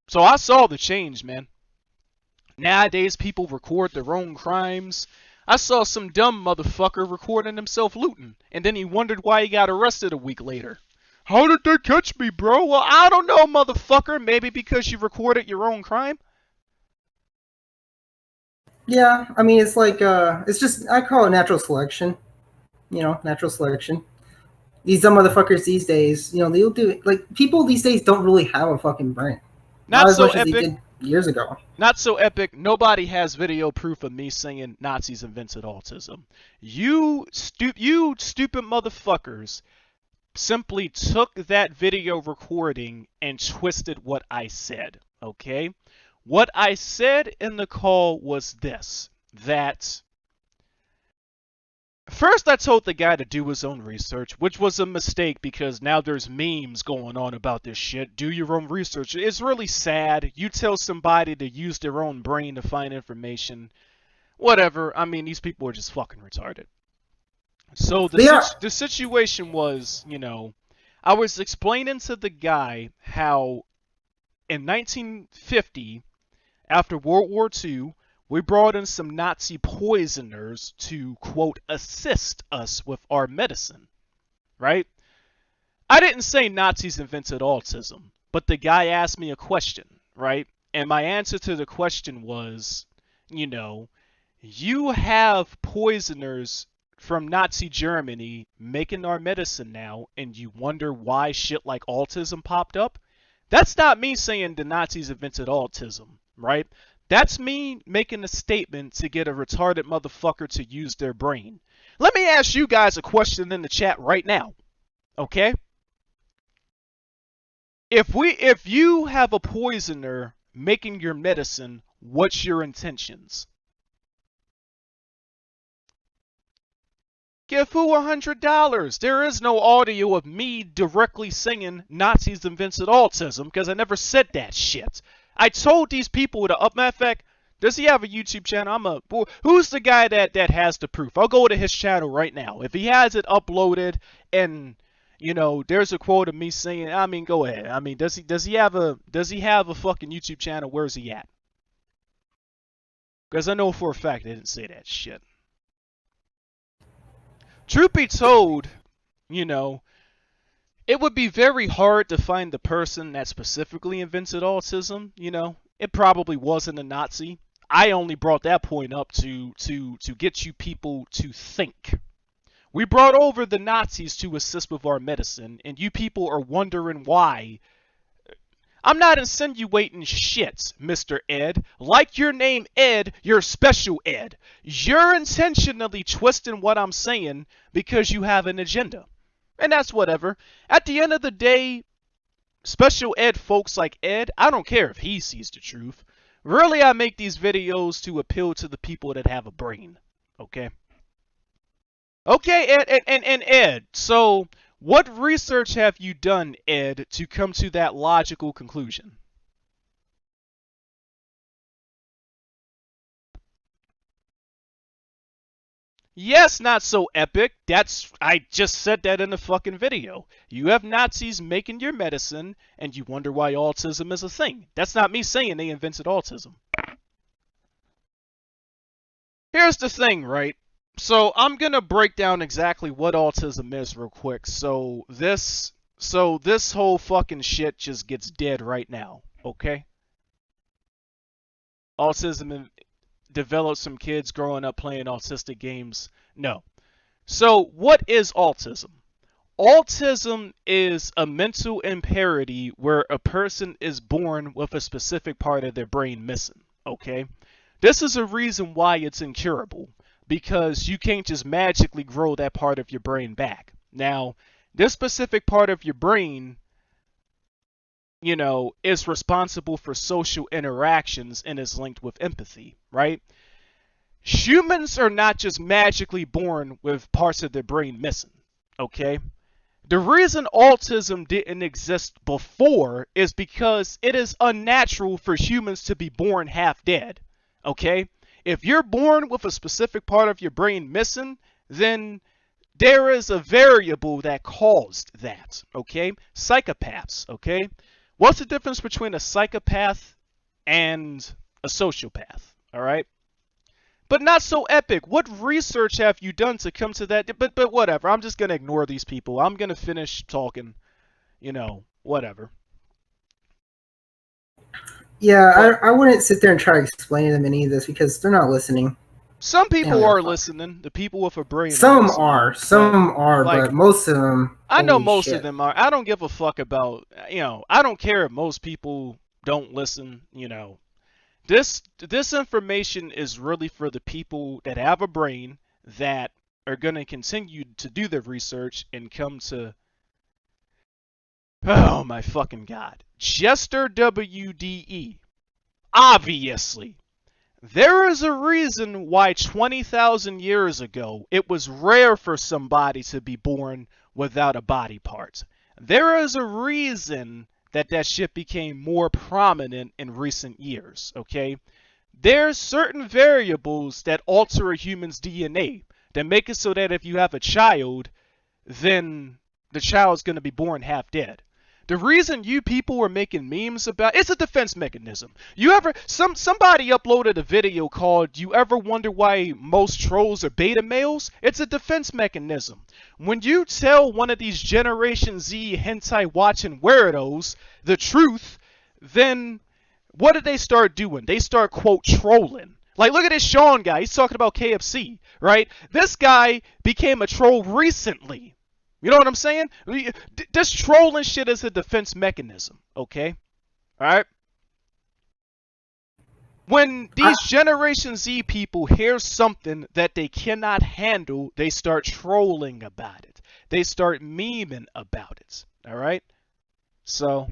So I saw the change, man. Nowadays, people record their own crimes. I saw some dumb motherfucker recording himself looting, and then he wondered why he got arrested a week later. How did they catch me, bro? Well, I don't know, motherfucker. Maybe because you recorded your own crime? Yeah, I mean, it's like, it's just, I call it natural selection. You know, natural selection. These dumb motherfuckers these days, you know, they'll do it. Like, people these days don't really have a fucking brain. Not so epic. As they did years ago. Not so epic. Nobody has video proof of me saying Nazis invented autism. You stupid motherfuckers simply took that video recording and twisted what I said, okay? What I said in the call was this, that first, I told the guy to do his own research, which was a mistake because now there's memes going on about this shit. Do your own research. It's really sad. You tell somebody to use their own brain to find information. Whatever. I mean, these people are just fucking retarded. So the situation was, you know, I was explaining to the guy how in 1950, after World War II, we brought in some Nazi poisoners to, quote, assist us with our medicine, right? I didn't say Nazis invented autism, but the guy asked me a question, right? And my answer to the question was, you know, you have poisoners from Nazi Germany making our medicine now, and you wonder why shit like autism popped up? That's not me saying the Nazis invented autism, right? That's me making a statement to get a retarded motherfucker to use their brain. Let me ask you guys a question in the chat right now, okay? If you have a poisoner making your medicine, what's your intentions? Give who $100? There is no audio of me directly singing Nazis invented autism because I never said that shit. I told these people to up. Matter of fact, does he have a YouTube channel? Who's the guy that has the proof? I'll go to his channel right now. If he has it uploaded and there's a quote of me saying, I mean, go ahead. I mean, does he have a fucking YouTube channel? Where's he at? Because I know for a fact they didn't say that shit. Truth be told, it would be very hard to find the person that specifically invented autism. It probably wasn't a Nazi. I only brought that point up to get you people to think. We brought over the Nazis to assist with our medicine, and you people are wondering why. I'm not insinuating shit, Mr. Ed. Like your name Ed, you're Special Ed. You're intentionally twisting what I'm saying because you have an agenda. And that's whatever. At the end of the day, Special Ed folks like Ed, I don't care if he sees the truth. Really, I make these videos to appeal to the people that have a brain. Okay? Okay, Ed, and Ed, so what research have you done, Ed, to come to that logical conclusion? Yes, not so epic. I just said that in the fucking video. You have Nazis making your medicine, and you wonder why autism is a thing. That's not me saying they invented autism. Here's the thing, right? So I'm gonna break down exactly what autism is real quick. So this whole fucking shit just gets dead right now, okay? Autism develops some kids growing up playing autistic games. No. So what is autism? Autism is a mental impairity where a person is born with a specific part of their brain missing, okay? This is a reason why it's incurable, because you can't just magically grow that part of your brain back. Now, this specific part of your brain, is responsible for social interactions and is linked with empathy, right? Humans are not just magically born with parts of their brain missing, okay? The reason autism didn't exist before is because it is unnatural for humans to be born half dead, okay? If you're born with a specific part of your brain missing, then there is a variable that caused that, okay? Psychopaths, okay? What's the difference between a psychopath and a sociopath, all right? But not so epic. What research have you done to come to that? But whatever. I'm just going to ignore these people. I'm going to finish talking, whatever. Yeah, I wouldn't sit there and try to explain to them any of this because they're not listening. Some people are listening. The people with a brain. Some are, but most of them. I know most of them are. I don't give a fuck about, I don't care if most people don't listen, This information is really for the people that have a brain that are going to continue to do their research and come to, oh my fucking god, Chester WDE. Obviously, there is a reason why 20,000 years ago it was rare for somebody to be born without a body part. There is a reason that shit became more prominent in recent years, okay? There's certain variables that alter a human's DNA that make it so that if you have a child, then the child's going to be born half dead. The reason you people were making memes about it's a defense mechanism. Somebody uploaded a video called "You Ever Wonder Why Most Trolls Are Beta Males?" It's a defense mechanism. When you tell one of these Generation Z hentai watching weirdos the truth, then what do they start doing? They start quote trolling. Like, look at this Sean guy. He's talking about KFC, right? This guy became a troll recently. You know what I'm saying? This trolling shit is a defense mechanism, okay? Alright? When these Generation Z people hear something that they cannot handle, they start trolling about it. They start memeing about it. All right? So,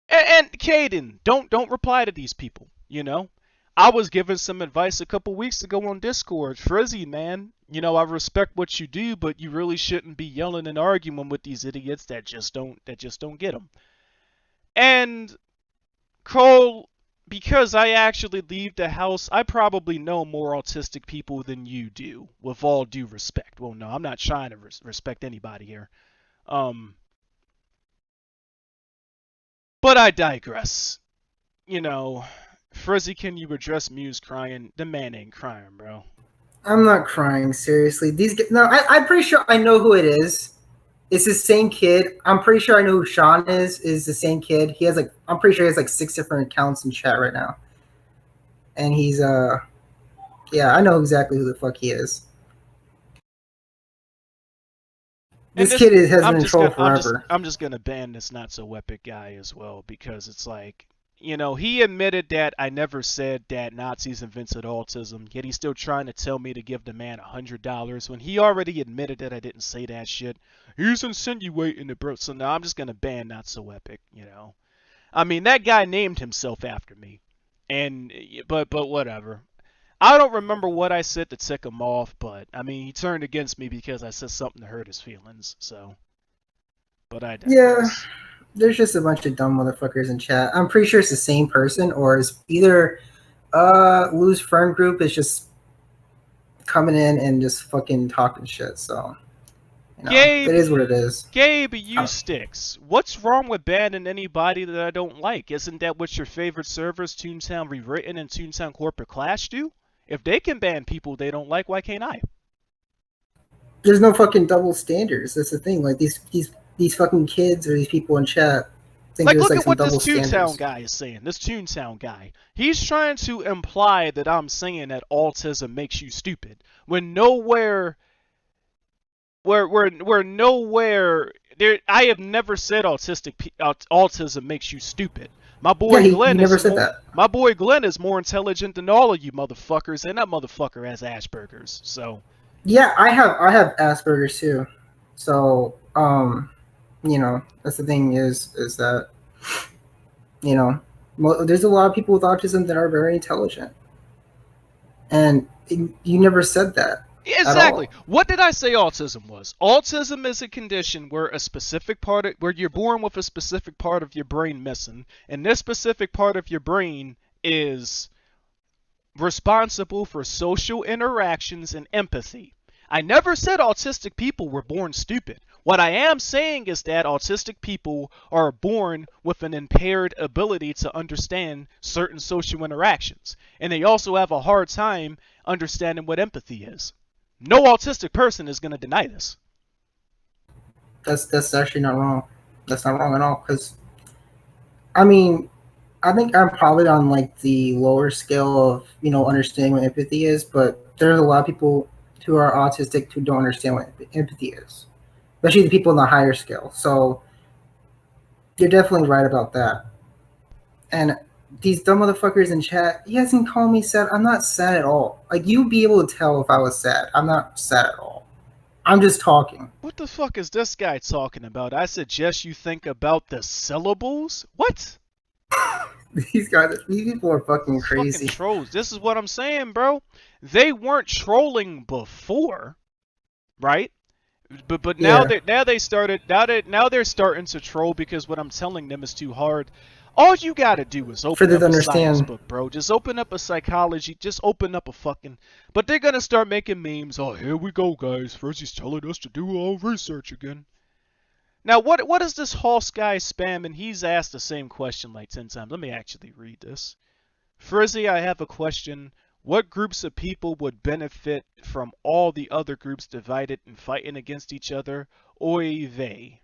and Caden, don't reply to these people, you know? I was given some advice a couple weeks ago on Discord. Frizzy, man, you know, I respect what you do, but you really shouldn't be yelling and arguing with these idiots that just don't get them. And Cole, because I actually leave the house, I probably know more autistic people than you do, with all due respect. Well, no, I'm not trying to respect anybody here. But I digress. You know, Frizzy, can you address Muse crying? The man ain't crying, bro. I'm not crying, seriously. I'm pretty sure I know who it is. It's the same kid. I'm pretty sure I know who Sean is the same kid. I'm pretty sure he has like 6 different accounts in chat right now. And he's yeah, I know exactly who the fuck he is. This kid has been in troll forever. I'm just gonna ban this not so epic guy as well, because it's like, you know, he admitted that I never said that Nazis invented autism, yet he's still trying to tell me to give the man $100 when he already admitted that I didn't say that shit. He's insinuating it, bro. So now I'm just gonna ban not so epic, you know. I mean, that guy named himself after me, and but whatever. I don't remember what I said to tick him off, but I mean, he turned against me because I said something to hurt his feelings. So, but I digress. Yeah, there's just a bunch of dumb motherfuckers in chat. I'm pretty sure it's the same person, or it's either Lou's friend group is just coming in and just fucking talking shit. So, you know, Gabe, it is what it is. Gabe, you sticks. What's wrong with banning anybody that I don't like? Isn't that what your favorite servers, Toontown Rewritten and Toontown Corporate Clash, do? If they can ban people they don't like, why can't I? There's no fucking double standards. That's the thing. Like these fucking kids or these people in chat think Like, there's look like at some what double this Toontown standards. guy is saying. This Toontown guy. He's trying to imply that I'm saying that autism makes you stupid. When nowhere... Where nowhere... I have never said autism makes you stupid. My boy Glenn My boy Glenn is more intelligent than all of you motherfuckers, and that motherfucker has Asperger's. So yeah, I have Asperger's too. So you know, that's the thing is that, you know, there's a lot of people with autism that are very intelligent, and you never said that. Exactly. What did I say autism was? Autism is a condition where where you're born with a specific part of your brain missing, and this specific part of your brain is responsible for social interactions and empathy. I never said autistic people were born stupid. What I am saying is that autistic people are born with an impaired ability to understand certain social interactions, and they also have a hard time understanding what empathy is. No autistic person is going to deny this. That's actually not wrong. That's not wrong at all. Because, I mean, I think I'm probably on like the lower scale of, you know, understanding what empathy is, but there's a lot of people who are autistic who don't understand what empathy is, especially the people on the higher scale. So you're definitely right about that. And these dumb motherfuckers in chat, you guys can call me sad. I'm not sad at all. Like, you'd be able to tell if I was sad. I'm not sad at all. I'm just talking. What the fuck is this guy talking about? I suggest you think about the syllables? What? These people are fucking crazy. Fucking trolls. This is what I'm saying, bro. They weren't trolling before, right? But now they're starting to troll because what I'm telling them is too hard. All you gotta do is open up a science book, bro. Just open up a psychology. Just open up a fucking... But they're gonna start making memes. Oh, here we go, guys. First he's telling us to do our research again. Now, what is this Hoss guy spamming? He's asked the same question like 10 times. Let me actually read this. Frizzy, I have a question. What groups of people would benefit from all the other groups divided and fighting against each other? Oy vey.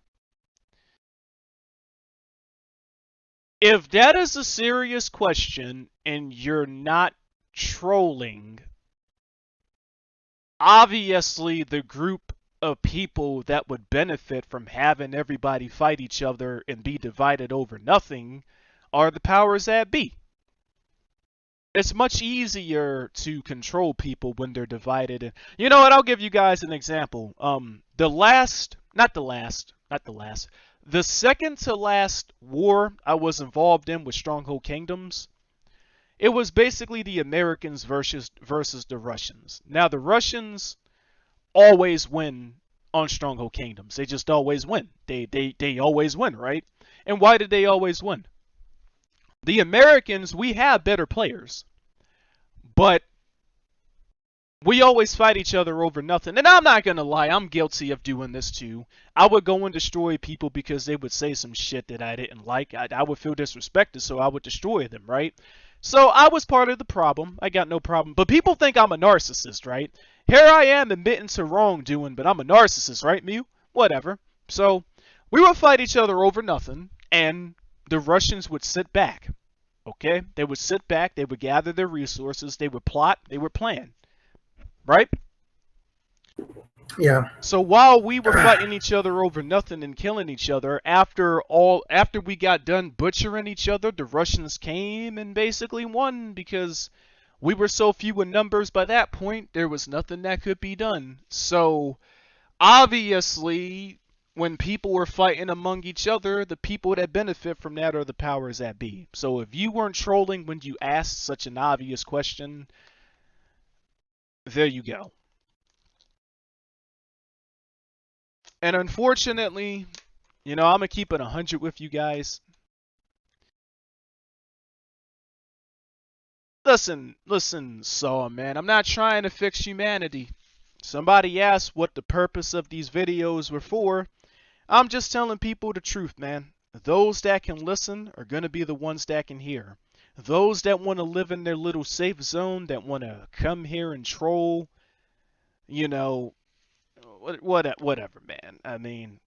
If that is a serious question and you're not trolling, obviously the group of people that would benefit from having everybody fight each other and be divided over nothing are the powers that be. it's much easier to control people when they're divided. And you know what? I'll give you guys an example. The second to last war I was involved in with Stronghold Kingdoms, it was basically the Americans versus the Russians. Now the Russians always win on Stronghold Kingdoms. They just always win. They always win, right? And why did they always win? The Americans, we have better players, but we always fight each other over nothing. And I'm not going to lie, I'm guilty of doing this too. I would go and destroy people because they would say some shit that I didn't like. I would feel disrespected, so I would destroy them, right? So I was part of the problem. I got no problem. But people think I'm a narcissist, right? Here I am admitting to wrongdoing, but I'm a narcissist, right, Mew? Whatever. So we would fight each other over nothing, and the Russians would sit back. Okay? They would sit back, they would gather their resources, they would plot, they would plan. Right? Yeah. So while we were fighting each other over nothing and killing each other, after we got done butchering each other, the Russians came and basically won because we were so few in numbers by that point, there was nothing that could be done. So obviously, when people were fighting among each other, the people that benefit from that are the powers that be. So if you weren't trolling when you asked such an obvious question, there you go. And unfortunately, you know, I'm going to keep it 100 with you guys. Listen, Saw, man, I'm not trying to fix humanity. Somebody asked what the purpose of these videos were for. I'm just telling people the truth, man. Those that can listen are going to be the ones that can hear. Those that want to live in their little safe zone, that want to come here and troll, you know, whatever, man. I mean,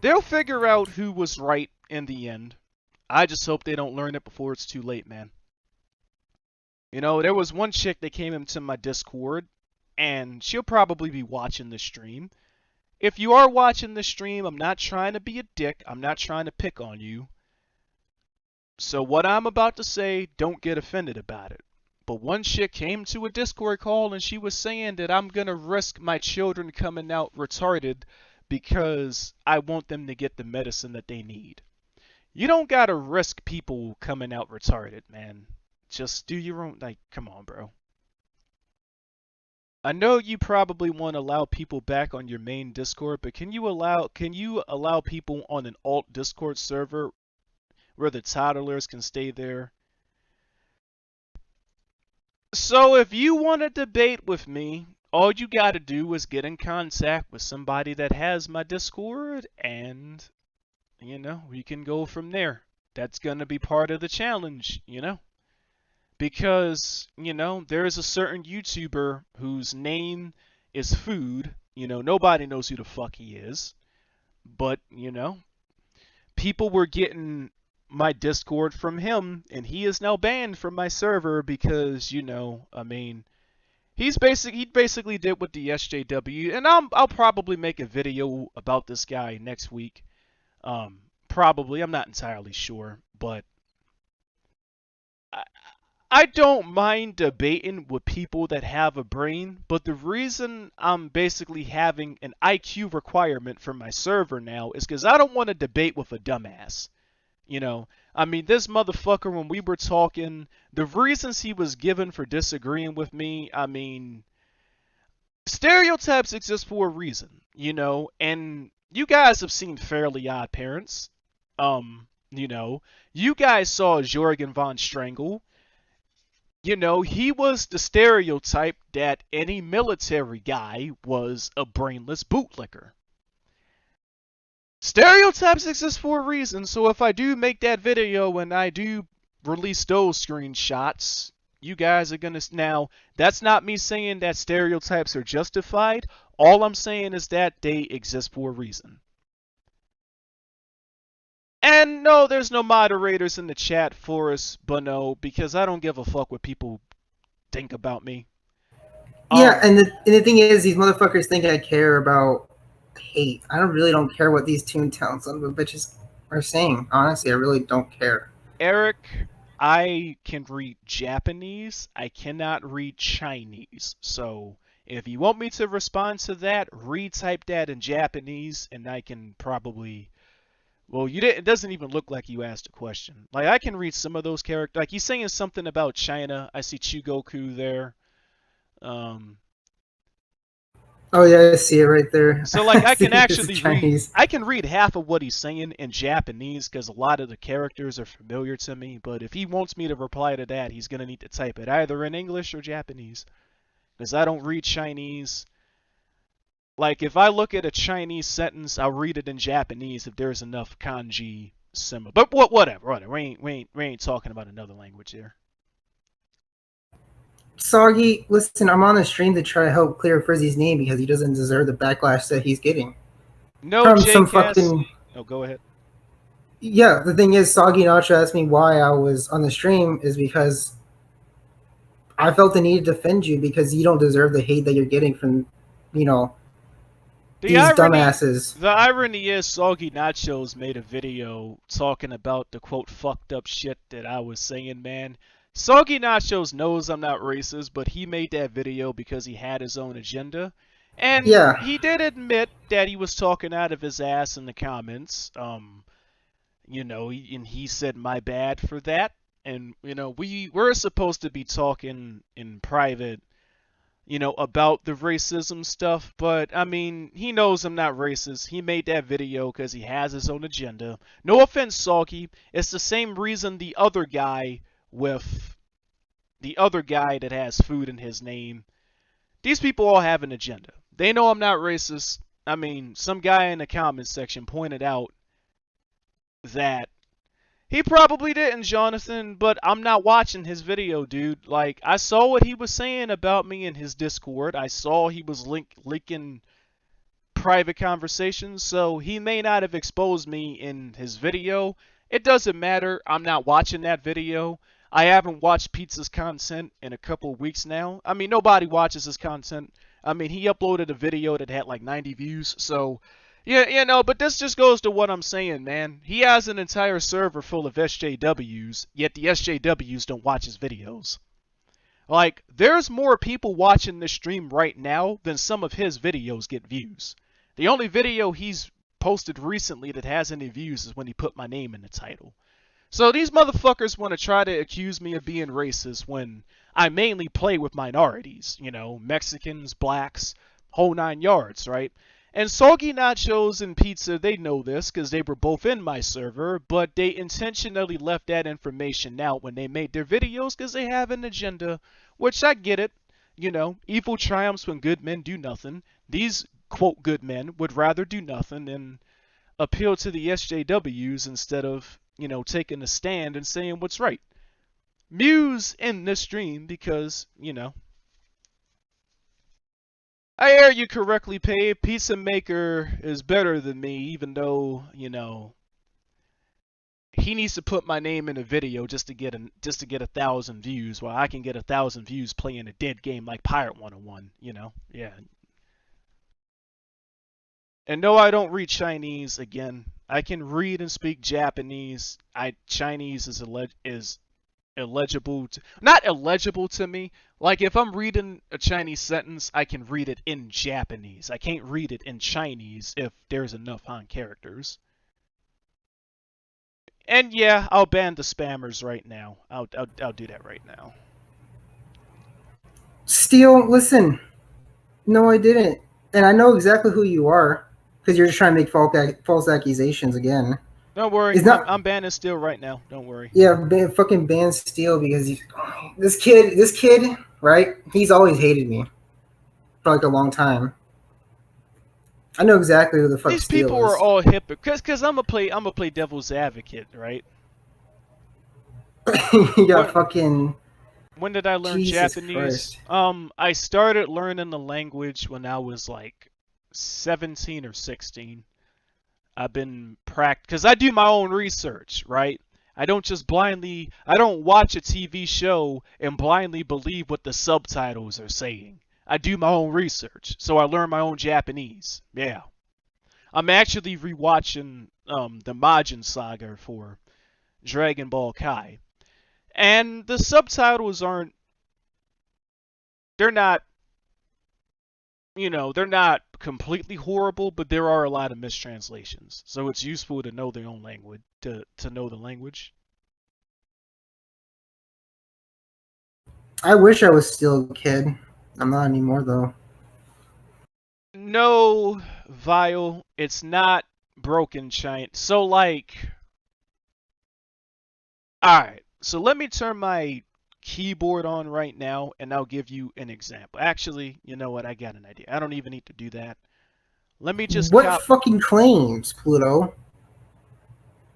they'll figure out who was right in the end. I just hope they don't learn it before it's too late, man. You know, there was one chick that came into my Discord, and she'll probably be watching the stream. If you are watching the stream, I'm not trying to be a dick. I'm not trying to pick on you. So what I'm about to say, don't get offended about it. But one chick came to a Discord call and she was saying that I'm going to risk my children coming out retarded because I want them to get the medicine that they need. You don't got to risk people coming out retarded, man. Just do your own, like, come on, bro. I know you probably want to allow people back on your main Discord, but can you allow people on an alt Discord server where the toddlers can stay there? So if you want to debate with me, all you gotta do is get in contact with somebody that has my Discord, and, you know, we can go from there. That's gonna be part of the challenge, you know? Because, you know, there's a certain YouTuber whose name is Food. You know, nobody knows who the fuck he is. But, you know, people were getting my Discord from him, and he is now banned from my server because, you know, I mean, he basically did with the SJW, and I'll probably make a video about this guy next week. Probably, I'm not entirely sure, but I don't mind debating with people that have a brain, but the reason I'm basically having an IQ requirement for my server now is because I don't want to debate with a dumbass. You know, I mean, this motherfucker, when we were talking, the reasons he was given for disagreeing with me, I mean, stereotypes exist for a reason, you know, and you guys have seen Fairly Odd Parents. You know, you guys saw Jorgen von Strangle. You know, he was the stereotype that any military guy was a brainless bootlicker. Stereotypes exist for a reason, so if I do make that video and I do release those screenshots, you guys are gonna... Now, that's not me saying that stereotypes are justified. All I'm saying is that they exist for a reason. And no, there's no moderators in the chat for us, Bono, because I don't give a fuck what people think about me. Yeah, and the thing is, these motherfuckers think I care about hate. I really don't care what these Toontown son of a bitches are saying. Honestly, I really don't care. Eric, I can read Japanese. I cannot read Chinese. So if you want me to respond to that, retype that in Japanese, and I can probably. Well, you didn't. It doesn't even look like you asked a question. Like I can read some of those characters. Like he's saying something about China. I see Chugoku there. Oh yeah, I see it right there. So like I see can it, it's actually read. Chinese. I can read half of what he's saying in Japanese because a lot of the characters are familiar to me. But if he wants me to reply to that, he's gonna need to type it either in English or Japanese because I don't read Chinese. Like if I look at a Chinese sentence, I'll read it in Japanese if there's enough kanji similar. But whatever. We ain't talking about another language here. Soggy, listen, I'm on a stream to try to help clear Frizzy's name because he doesn't deserve the backlash that he's getting. No, From JCast. some fucking. Oh, go ahead. Yeah, the thing is, Soggy Nacho asked me why I was on the stream is because I felt the need to defend you because you don't deserve the hate that you're getting from, these dumbasses. The irony is Soggy Nachos made a video talking about the quote fucked up shit that I was saying, man. Soggy Nachos knows I'm not racist, but he made that video because he had his own agenda. And Yeah. he did admit that he was talking out of his ass in the comments. And he said my bad for that. And we're supposed to be talking in private, about the racism stuff, but I mean, he knows I'm not racist. He made that video because he has his own agenda. No offense, Soggy. It's the same reason the other guy that has food in his name. These people all have an agenda. They know I'm not racist. I mean, some guy in the comments section pointed out that he probably didn't, Jonathan, but I'm not watching his video, dude. Like, I saw what he was saying about me in his Discord. I saw he was leaking private conversations, so he may not have exposed me in his video. It doesn't matter. I'm not watching that video. I haven't watched Pizza's content in a couple weeks now. I mean, nobody watches his content. I mean, he uploaded a video that had like 90 views, so... Yeah, but this just goes to what I'm saying, man. He has an entire server full of SJWs, yet the SJWs don't watch his videos. Like, there's more people watching this stream right now than some of his videos get views. The only video he's posted recently that has any views is when he put my name in the title. So these motherfuckers want to try to accuse me of being racist when I mainly play with minorities, Mexicans, blacks, whole 9 yards, right? And Soggy Nachos and Pizza, they know this because they were both in my server, but they intentionally left that information out when they made their videos because they have an agenda, which I get it. Evil triumphs when good men do nothing. These, quote, good men would rather do nothing than appeal to the SJWs instead of, taking a stand and saying what's right. Muse in this stream because, I hear you correctly, Pay. Pizza Maker is better than me, even though, he needs to put my name in a video just to get 1,000 views, while I can get 1,000 views playing a dead game like Pirate 101, yeah. And no, I don't read Chinese. Again, I can read and speak Japanese. Chinese is not illegible to me. Like if I'm reading a Chinese sentence, I can read it in Japanese. I can't read it in Chinese if there's enough Han characters. And yeah, I'll ban the spammers right now. I'll do that right now. Steel, listen. No, I didn't. And I know exactly who you are because you're just trying to make false accusations again. Don't worry, I'm banning Steel right now. Don't worry. Yeah, fucking ban Steel because this kid, right? He's always hated me for like a long time. I know exactly who the fuck These Steel people is. are all hypocrites. Cause I'm gonna play devil's advocate, right? You got fucking. When did I learn Jesus Japanese? Christ. I started learning the language when I was like 17 or 16. I've been because I do my own research, right? I don't watch a TV show and blindly believe what the subtitles are saying. I do my own research, so I learn my own Japanese. Yeah. I'm actually rewatching the Majin Saga for Dragon Ball Kai. And the subtitles aren't, they're not, they're not completely horrible, but there are a lot of mistranslations. So it's useful to know their own language, to know the language. I wish I was still a kid. I'm not anymore, though. No, Vile, it's not broken China. So, like, alright, so let me turn my keyboard on right now, and I'll give you an example. Actually, you know what? I got an idea. I don't even need to do that. Let me just What fucking claims, Pluto?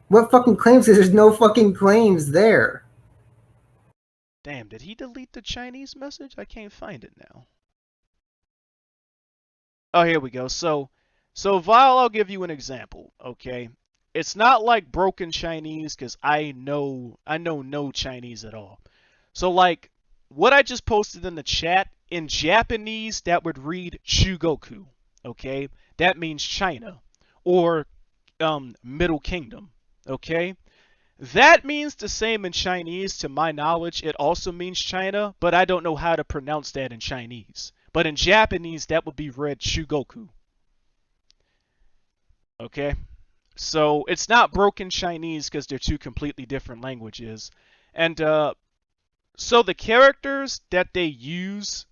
What fucking claims? There's no fucking claims there. Damn, did he delete the Chinese message? I can't find it now. Oh, here we go. So Vile, I'll give you an example, okay? It's not like broken Chinese, because I know no Chinese at all. So, like, what I just posted in the chat, in Japanese, that would read Chugoku, okay? That means China, or Middle Kingdom, okay? That means the same in Chinese, to my knowledge. It also means China, but I don't know how to pronounce that in Chinese. But in Japanese, that would be read Chugoku. Okay? So it's not broken Chinese because they're two completely different languages. And so the characters that they use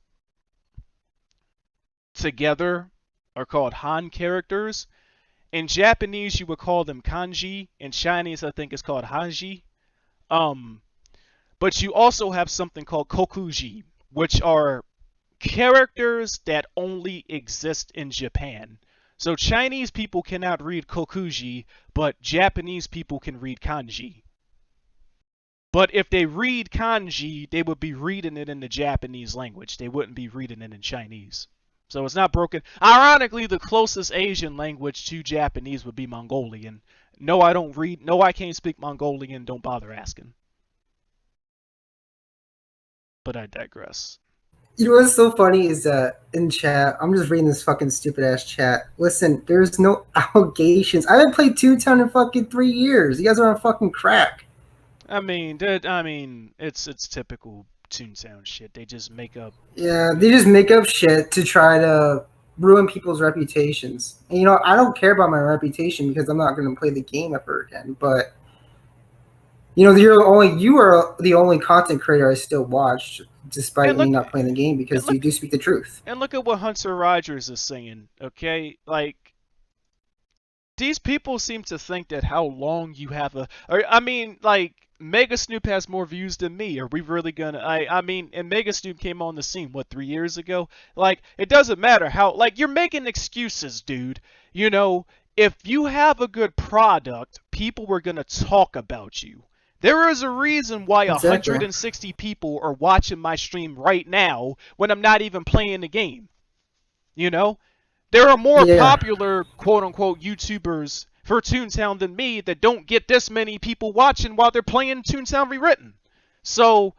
together are called Han characters. In Japanese, you would call them kanji. In Chinese, I think it's called hanji. But you also have something called kokuji, which are characters that only exist in Japan. So Chinese people cannot read kokuji, but Japanese people can read kanji. But if they read kanji, they would be reading it in the Japanese language. They wouldn't be reading it in Chinese. So it's not broken. Ironically, the closest Asian language to Japanese would be Mongolian. No, I don't read. No, I can't speak Mongolian. Don't bother asking. But I digress. You know what's so funny is that in chat, I'm just reading this fucking stupid ass chat. Listen, there's no allegations. I haven't played Toontown in fucking 3 years. You guys are on fucking crack. I mean, it's typical Toontown shit. They just make up. Yeah, they just make up shit to try to ruin people's reputations. And you know, I don't care about my reputation because I'm not going to play the game ever again. But you know, you are the only content creator I still watch, despite me not playing the game, because you do speak the truth. And look at what Hunter Rogers is saying. Okay, like, these people seem to think that how long you have like, Mega Snoop has more views than me. Are we really gonna? And Mega Snoop came on the scene, what, 3 years ago? Like, it doesn't matter how. Like, you're making excuses, dude. You know, if you have a good product, people are gonna talk about you. There is a reason why 160 people are watching my stream right now when I'm not even playing the game. You know? There are more popular, quote-unquote, YouTubers for Toontown than me that don't get this many people watching while they're playing Toontown Rewritten. So,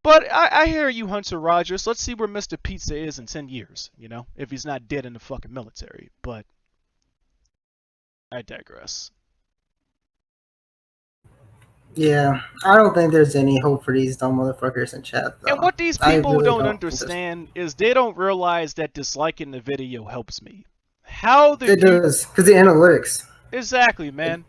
but I hear you, Hunter Rogers. Let's see where Mr. Pizza is in 10 years, you know, if he's not dead in the fucking military. But I digress. Yeah, I don't think there's any hope for these dumb motherfuckers in chat, though. And what these people really don't understand is they don't realize that disliking the video helps me. It does, because the analytics. Exactly, man.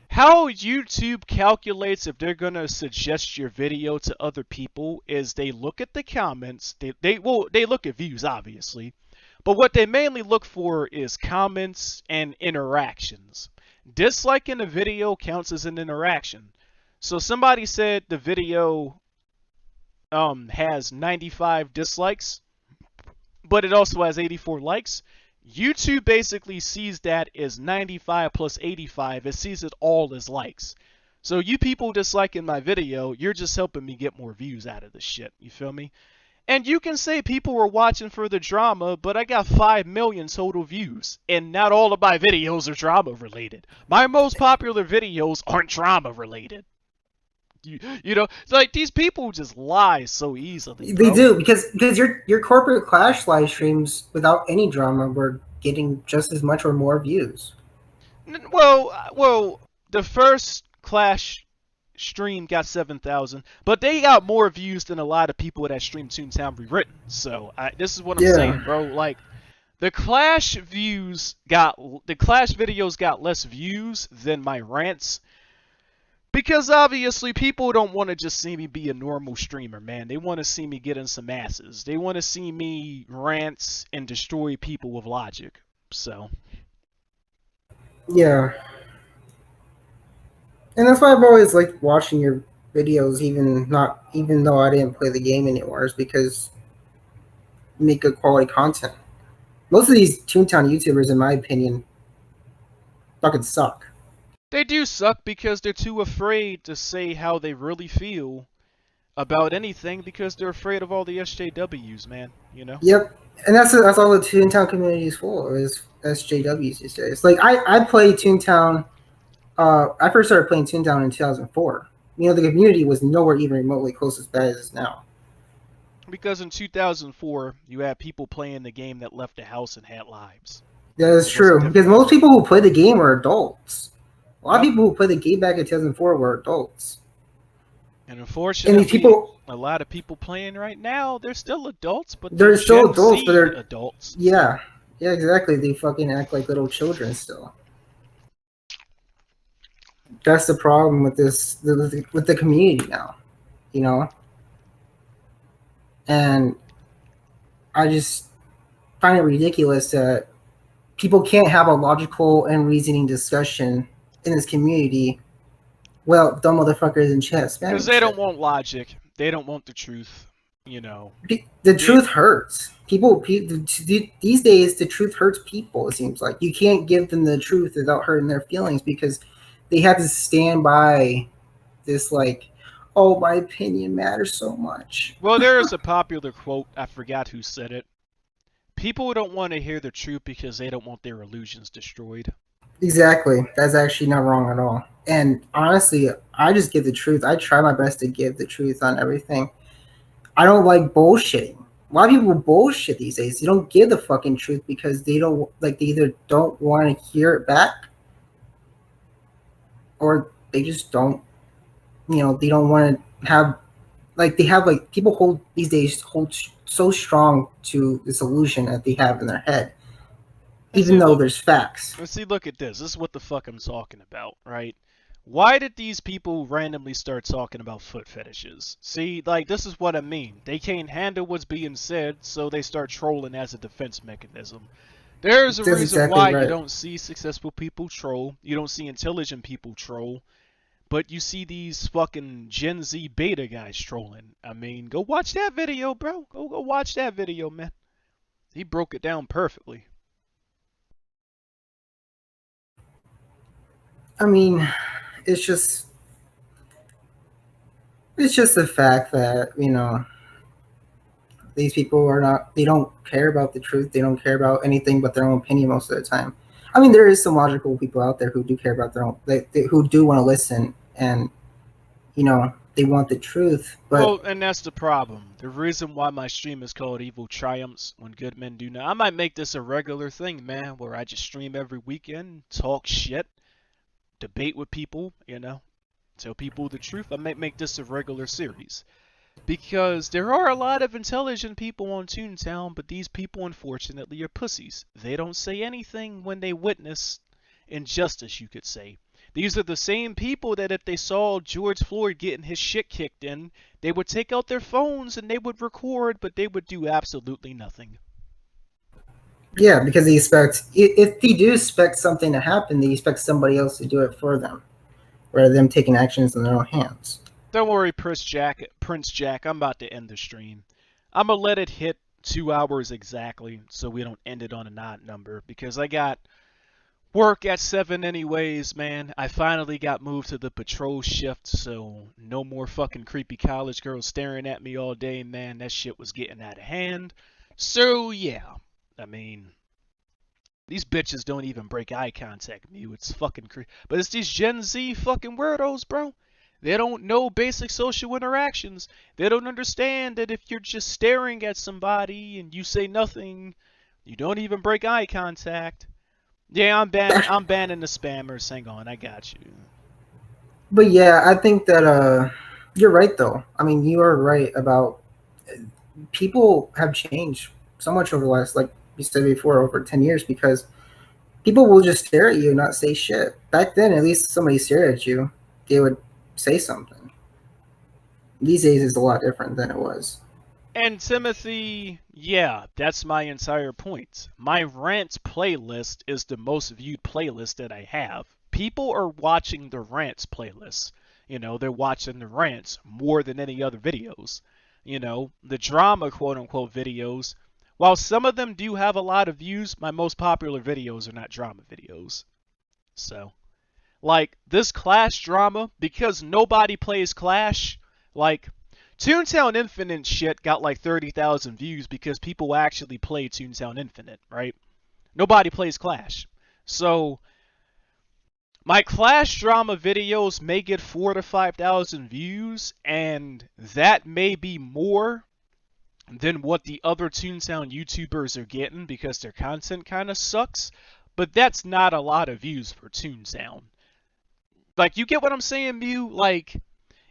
How YouTube calculates if they're gonna suggest your video to other people is they look at the comments. They look at views, obviously, but what they mainly look for is comments and interactions. Disliking a video counts as an interaction. So somebody said the video has 95 dislikes, but it also has 84 likes. YouTube basically sees that as 95 plus 85. It sees it all as likes. So you people disliking my video, you're just helping me get more views out of this shit. You feel me? And you can say people were watching for the drama, but I got 5 million total views. And not all of my videos are drama related. My most popular videos aren't drama related. You know, it's like these people just lie so easily. Bro. They do, because your corporate Clash live streams without any drama were getting just as much or more views. Well, the first Clash stream got 7,000, but they got more views than a lot of people that stream Toontown Rewritten. So this is what I'm saying, bro. Like, the Clash videos got less views than my rants. Because obviously people don't want to just see me be a normal streamer, man. They want to see me get in some asses. They want to see me rant and destroy people with logic. So. Yeah. And that's why I've always liked watching your videos, even though I didn't play the game anymore, is because you make good quality content. Most of these Toontown YouTubers, in my opinion, fucking suck. They do suck because they're too afraid to say how they really feel about anything because they're afraid of all the SJWs, man. You know? Yep. And that's all the Toontown community is for, is SJWs these days. Like, I played Toontown. I first started playing Toontown in 2004. You know, the community was nowhere even remotely close as bad as it is now. Because in 2004, you had people playing the game that left the house and had lives. That is true. Because most people who play the game are adults. A lot of people who played the game back in 2004 were adults. And unfortunately, and a lot of people playing right now, they're still adults, but they're still adults, but they're adults. Yeah, exactly. They fucking act like little children still. That's the problem with with the community now, you know. And I just find it ridiculous that people can't have a logical and reasoning discussion in this community. Well, dumb motherfuckers in chat. Because they don't want logic. They don't want the truth. You know. The truth hurts. People these days, the truth hurts people. It seems like you can't give them the truth without hurting their feelings because they have to stand by this, like, oh, my opinion matters so much. Well, there is a popular quote. I forgot who said it. People don't want to hear the truth because they don't want their illusions destroyed. Exactly. That's actually not wrong at all. And honestly, I just give the truth. I try my best to give the truth on everything. I don't like bullshitting. A lot of people bullshit these days. They don't give the fucking truth because they don't, like, they either don't want to hear it back or they just don't, you know, they don't want to have, like, they have, like, people hold so strong to this illusion that they have in their head, even though there's facts. Let's see, look at this. This is what the fuck I'm talking about, right? Why did these people randomly start talking about foot fetishes? See, like, this is what I mean. They can't handle what's being said, so they start trolling as a defense mechanism. There's a reason why you don't see successful people troll. You don't see intelligent people troll. But you see these fucking Gen Z beta guys trolling. I mean, go watch that video, bro. Go watch that video, man. He broke it down perfectly. I mean, it's just the fact that, you know, these people they don't care about the truth. They don't care about anything but their own opinion most of the time. I mean, there is some logical people out there who do care about their own, who do want to listen and, you know, they want the truth. But well, and that's the problem. The reason why my stream is called Evil Triumphs When Good Men Do Not. I might make this a regular thing, man, where I just stream every weekend, talk shit, debate with people, you know, tell people the truth. I might make this a regular series. Because there are a lot of intelligent people on Toontown, but these people, unfortunately, are pussies. They don't say anything when they witness injustice, you could say. These are the same people that if they saw George Floyd getting his shit kicked in, they would take out their phones and they would record, but they would do absolutely nothing. Yeah, because they expect, if they do expect something to happen, they expect somebody else to do it for them, rather than them taking actions in their own hands. Don't worry, Prince Jack. I'm about to end the stream. I'm going to let it hit 2 hours exactly so we don't end it on an odd number because I got work at 7 anyways, man. I finally got moved to the patrol shift, so no more fucking creepy college girls staring at me all day, man. That shit was getting out of hand. So, yeah. I mean, these bitches don't even break eye contact with me. It's fucking creepy. But it's these Gen Z fucking weirdos, bro. They don't know basic social interactions. They don't understand that if you're just staring at somebody and you say nothing, you don't even break eye contact. Yeah, I'm banning the spammers. Hang on, I got you. But yeah, I think that you're right though. I mean, you are right about people have changed so much over the last, like you said before, over 10 years because people will just stare at you and not say shit. Back then, at least somebody stared at you, they would say something. These days is a lot different than it was. And Timothy, yeah, that's my entire point. My rants playlist is the most viewed playlist that I have. People are watching the rants playlist. You know, they're watching the rants more than any other videos. You know, the drama quote unquote videos, while some of them do have a lot of views, my most popular videos are not drama videos. So, like this Clash drama, because nobody plays Clash, like Toontown Infinite shit got like 30,000 views because people actually play Toontown Infinite, right? Nobody plays Clash. So my Clash drama videos may get 4 to 5,000 views, and that may be more than what the other Toontown YouTubers are getting because their content kind of sucks. But that's not a lot of views for Toontown. Like, you get what I'm saying, Mew? Like,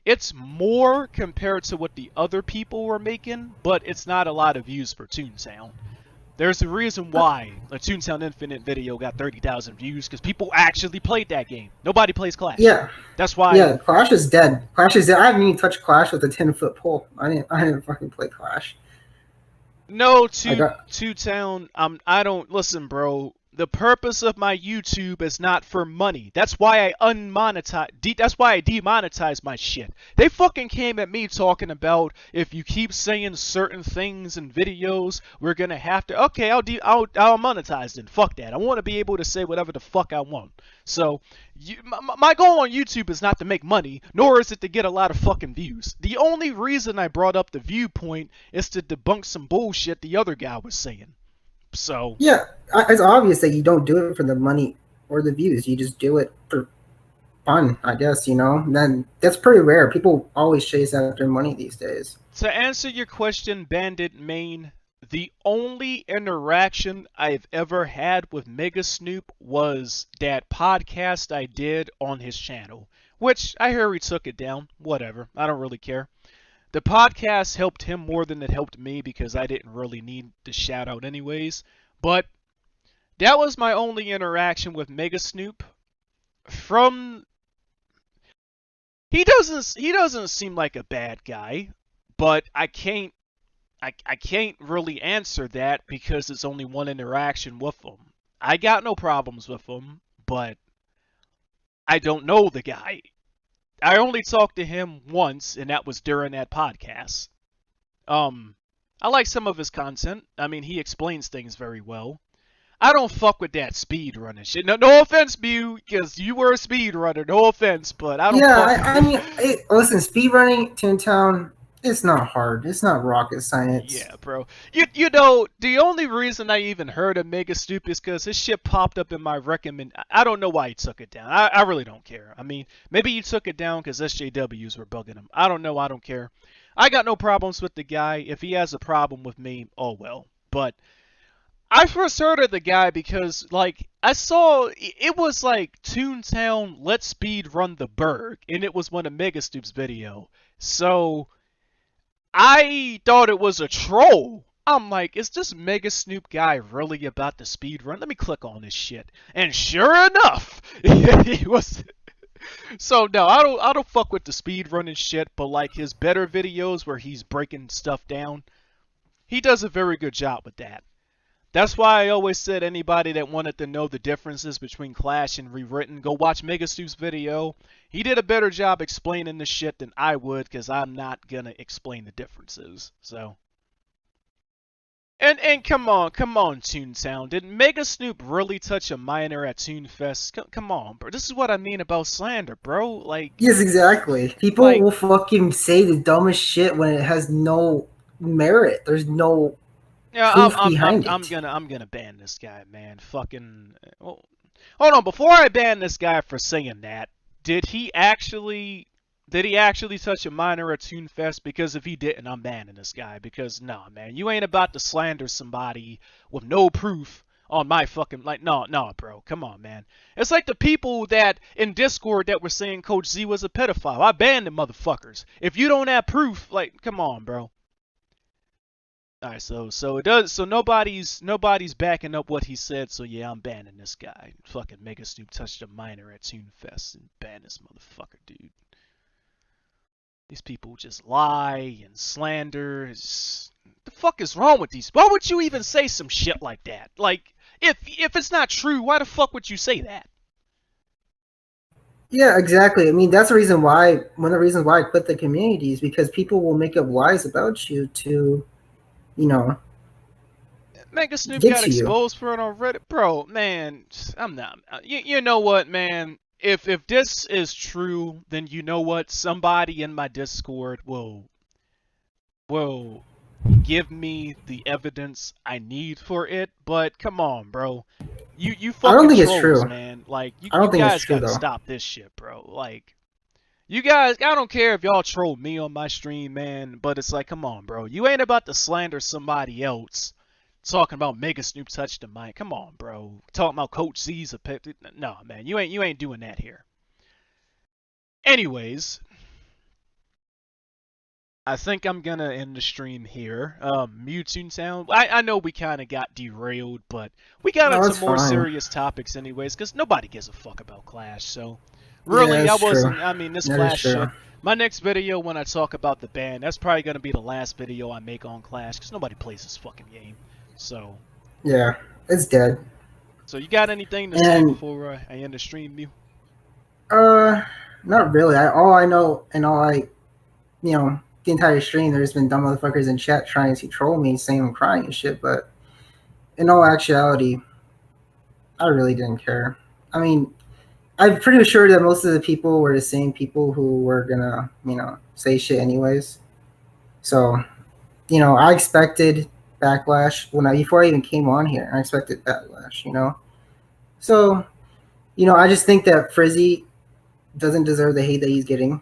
it's more compared to what the other people were making, but it's not a lot of views for Toontown. There's a reason why a Toontown Infinite video got 30,000 views, because people actually played that game. Nobody plays Clash. Yeah. That's why. Yeah, Clash is dead. Clash is dead. I haven't even touched Clash with a 10-foot pole. I didn't fucking play Clash. No, Toontown, I don't, listen, bro. The purpose of my YouTube is not for money. That's why I that's why I demonetize my shit. They fucking came at me talking about if you keep saying certain things in videos, we're gonna have to. Okay, I'll monetize then. Fuck that. I want to be able to say whatever the fuck I want. So, my goal on YouTube is not to make money, nor is it to get a lot of fucking views. The only reason I brought up the viewpoint is to debunk some bullshit the other guy was saying. So yeah, it's obvious that you don't do it for the money or the views. You just do it for fun, I guess. You know, and then that's pretty rare. People always chase after money these days. To answer your question, Bandit Main, the only interaction I've ever had with Mega Snoop was that podcast I did on his channel, which I hear he took it down. Whatever, I don't really care. The podcast helped him more than it helped me because I didn't really need the shout out anyways. But that was my only interaction with Mega Snoop. He doesn't seem like a bad guy, but I can't really answer that because it's only one interaction with him. I got no problems with him, but I don't know the guy. I only talked to him once, and that was during that podcast. I like some of his content. I mean, he explains things very well. I don't fuck with that speed running shit. No offense, Mew, because you were a speed runner. No offense, but I don't. Yeah, I mean, listen, speed running Toontown, it's not hard. It's not rocket science. Yeah, bro. You know, the only reason I even heard of Mega Snoop is because his shit popped up in my recommend. I don't know why he took it down. I really don't care. I mean, maybe he took it down because SJWs were bugging him. I don't know. I don't care. I got no problems with the guy. If he has a problem with me, oh well. But I first heard of the guy because, like, I saw it was like Toontown Let's Speed Run the Berg, and it was one of Mega Snoop's video. So I thought it was a troll. I'm like, is this Mega Snoop guy really about the speed run? Let me click on this shit. And sure enough, he was. So no, I don't fuck with the speed running shit, but like his better videos where he's breaking stuff down, he does a very good job with that. That's why I always said anybody that wanted to know the differences between Clash and Rewritten, go watch Mega Snoop's video. He did a better job explaining the shit than I would, because I'm not gonna explain the differences. So. And come on, Toontown. Did Mega Snoop really touch a minor at Toonfest? Come on, bro. This is what I mean about slander, bro. Like. Yes, exactly. People will fucking say the dumbest shit when it has no merit. There's no. Yeah, I'm gonna ban this guy, man. Fucking. Well, hold on, before I ban this guy for saying that, did he actually touch a minor at Toonfest? Because if he didn't, I'm banning this guy. Because nah, man, you ain't about to slander somebody with no proof on my fucking, like, no, bro, come on, man. It's like the people that in Discord that were saying Coach Z was a pedophile. I banned them motherfuckers. If you don't have proof, like, come on, bro. All right, so it does. So nobody's backing up what he said. So yeah, I'm banning this guy. Fucking Mega Snoop touched a minor at Tune Fest and ban this motherfucker, dude. These people just lie and slander. The fuck is wrong with these? Why would you even say some shit like that? Like, if it's not true, why the fuck would you say that? Yeah, exactly. I mean, that's the reason why. One of the reasons why I quit the community is because people will make up lies about you to, you know, Mega Snoop get got to you. exposed for it on Reddit, bro. Man, I'm not. You know what, man? If this is true, then you know what? Somebody in my Discord will give me the evidence I need for it. But come on, bro. You fucking I don't think trolls, it's true. man. Like you I don't think it's guys true, gotta though. stop this shit, bro. Like you guys, I don't care if y'all troll me on my stream, man. But it's like, come on, bro. You ain't about to slander somebody else. Talking about Mega Snoop touched the mic. Come on, bro. Talking about Coach Z's a pet. No, man. You ain't doing that here. Anyways, I think I'm gonna end the stream here. Mewtwo Town. I know we kind of got derailed, but we got No, into it's more fine. serious topics anyways, because nobody gives a fuck about Clash. So really, Yeah, I that's wasn't. true. I mean, this That is Clash true. shit. My next video when I talk about the ban, that's probably gonna be the last video I make on Clash, because nobody plays this fucking game. So. Yeah, it's dead. So you got anything to say And before I end the stream, Mew? not really. All I know, and all I, you know, the entire stream, there's been dumb motherfuckers in chat trying to troll me, saying I'm crying and shit. But in all actuality, I really didn't care. I mean, I'm pretty sure that most of the people were the same people who were gonna, you know, say shit anyways. So, you know, I expected backlash before I even came on here. I expected backlash, you know. So, you know, I just think that Frizzy doesn't deserve the hate that he's getting.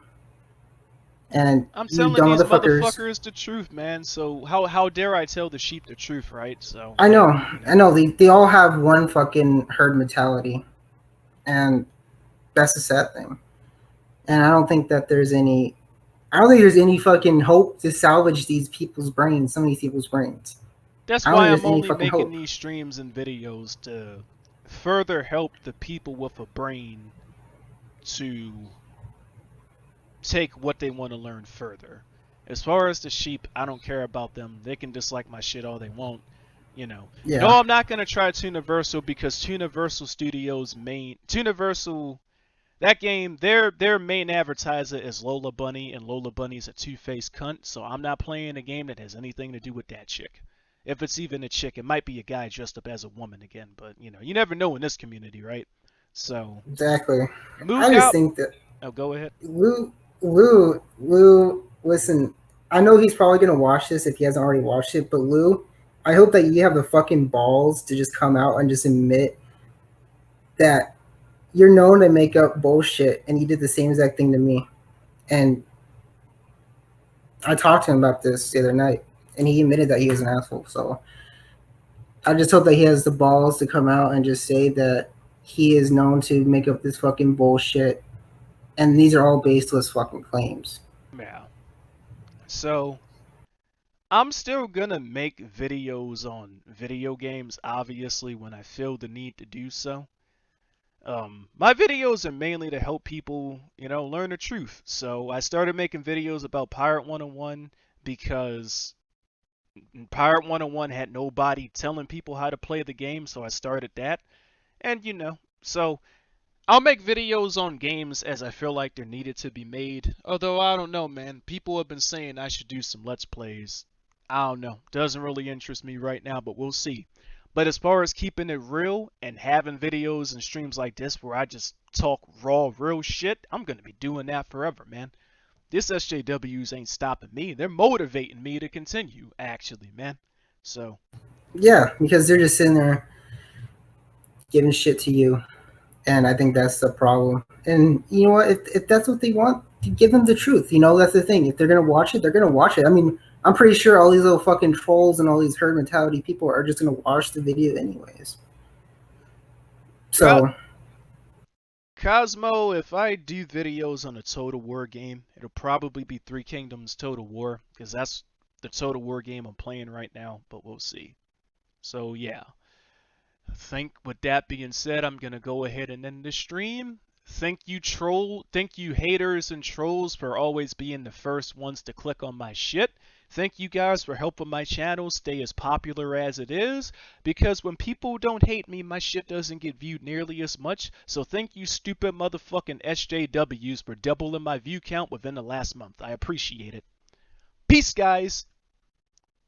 And I'm you telling dumb these motherfuckers. motherfuckers the truth, man. So how dare I tell the sheep the truth, right? So I know, you I know. They all have one fucking herd mentality, and that's the sad thing. And I don't think that there's any. I don't think there's any fucking hope to salvage these people's brains. Some of these people's brains. That's I don't why think I'm there's any only fucking making hope. these streams and videos to further help the people with a brain to take what they want to learn further. As far as the sheep, I don't care about them. They can dislike my shit all they want. You know. Yeah. No, I'm not gonna try Tuniversal because Tuniversal Studios Tuniversal, that game, their main advertiser is Lola Bunny, and Lola Bunny's a two-faced cunt. So I'm not playing a game that has anything to do with that chick. If it's even a chick, it might be a guy dressed up as a woman again. But you know, you never know in this community, right? So Exactly. move I just out. think that Oh, go ahead. Lou. Listen, I know he's probably gonna watch this if he hasn't already watched it. But Lou, I hope that you have the fucking balls to just come out and just admit that you're known to make up bullshit, and you did the same exact thing to me. And I talked to him about this the other night, and he admitted that he was an asshole. So I just hope that he has the balls to come out and just say that he is known to make up this fucking bullshit, and these are all baseless fucking claims. Yeah. So I'm still gonna make videos on video games, obviously, when I feel the need to do so. My videos are mainly to help people, you know, learn the truth. So I started making videos about Pirate 101 because Pirate 101 had nobody telling people how to play the game, so I started that. And you know, so I'll make videos on games as I feel like they're needed to be made. Although I don't know, man. People have been saying I should do some Let's Plays. I don't know. Doesn't really interest me right now, but we'll see. But as far as keeping it real and having videos and streams like this where I just talk raw, real shit, I'm going to be doing that forever, man. This SJWs ain't stopping me. They're motivating me to continue, actually, man. So. Yeah, because they're just sitting there giving shit to you. And I think that's the problem. And you know what? If that's what they want, give them the truth. You know, that's the thing. If they're going to watch it, they're going to watch it. I mean, I'm pretty sure all these little fucking trolls and all these herd mentality people are just going to watch the video anyways. So Cosmo, if I do videos on a Total War game, it'll probably be Three Kingdoms Total War, because that's the Total War game I'm playing right now, but we'll see. So yeah. With that being said, I'm gonna go ahead and end the stream. Thank you haters and trolls for always being the first ones to click on my shit. Thank you guys for helping my channel stay as popular as it is, because when people don't hate me, my shit doesn't get viewed nearly as much. So thank you stupid motherfucking SJWs for doubling my view count within the last month. I appreciate it. Peace, guys.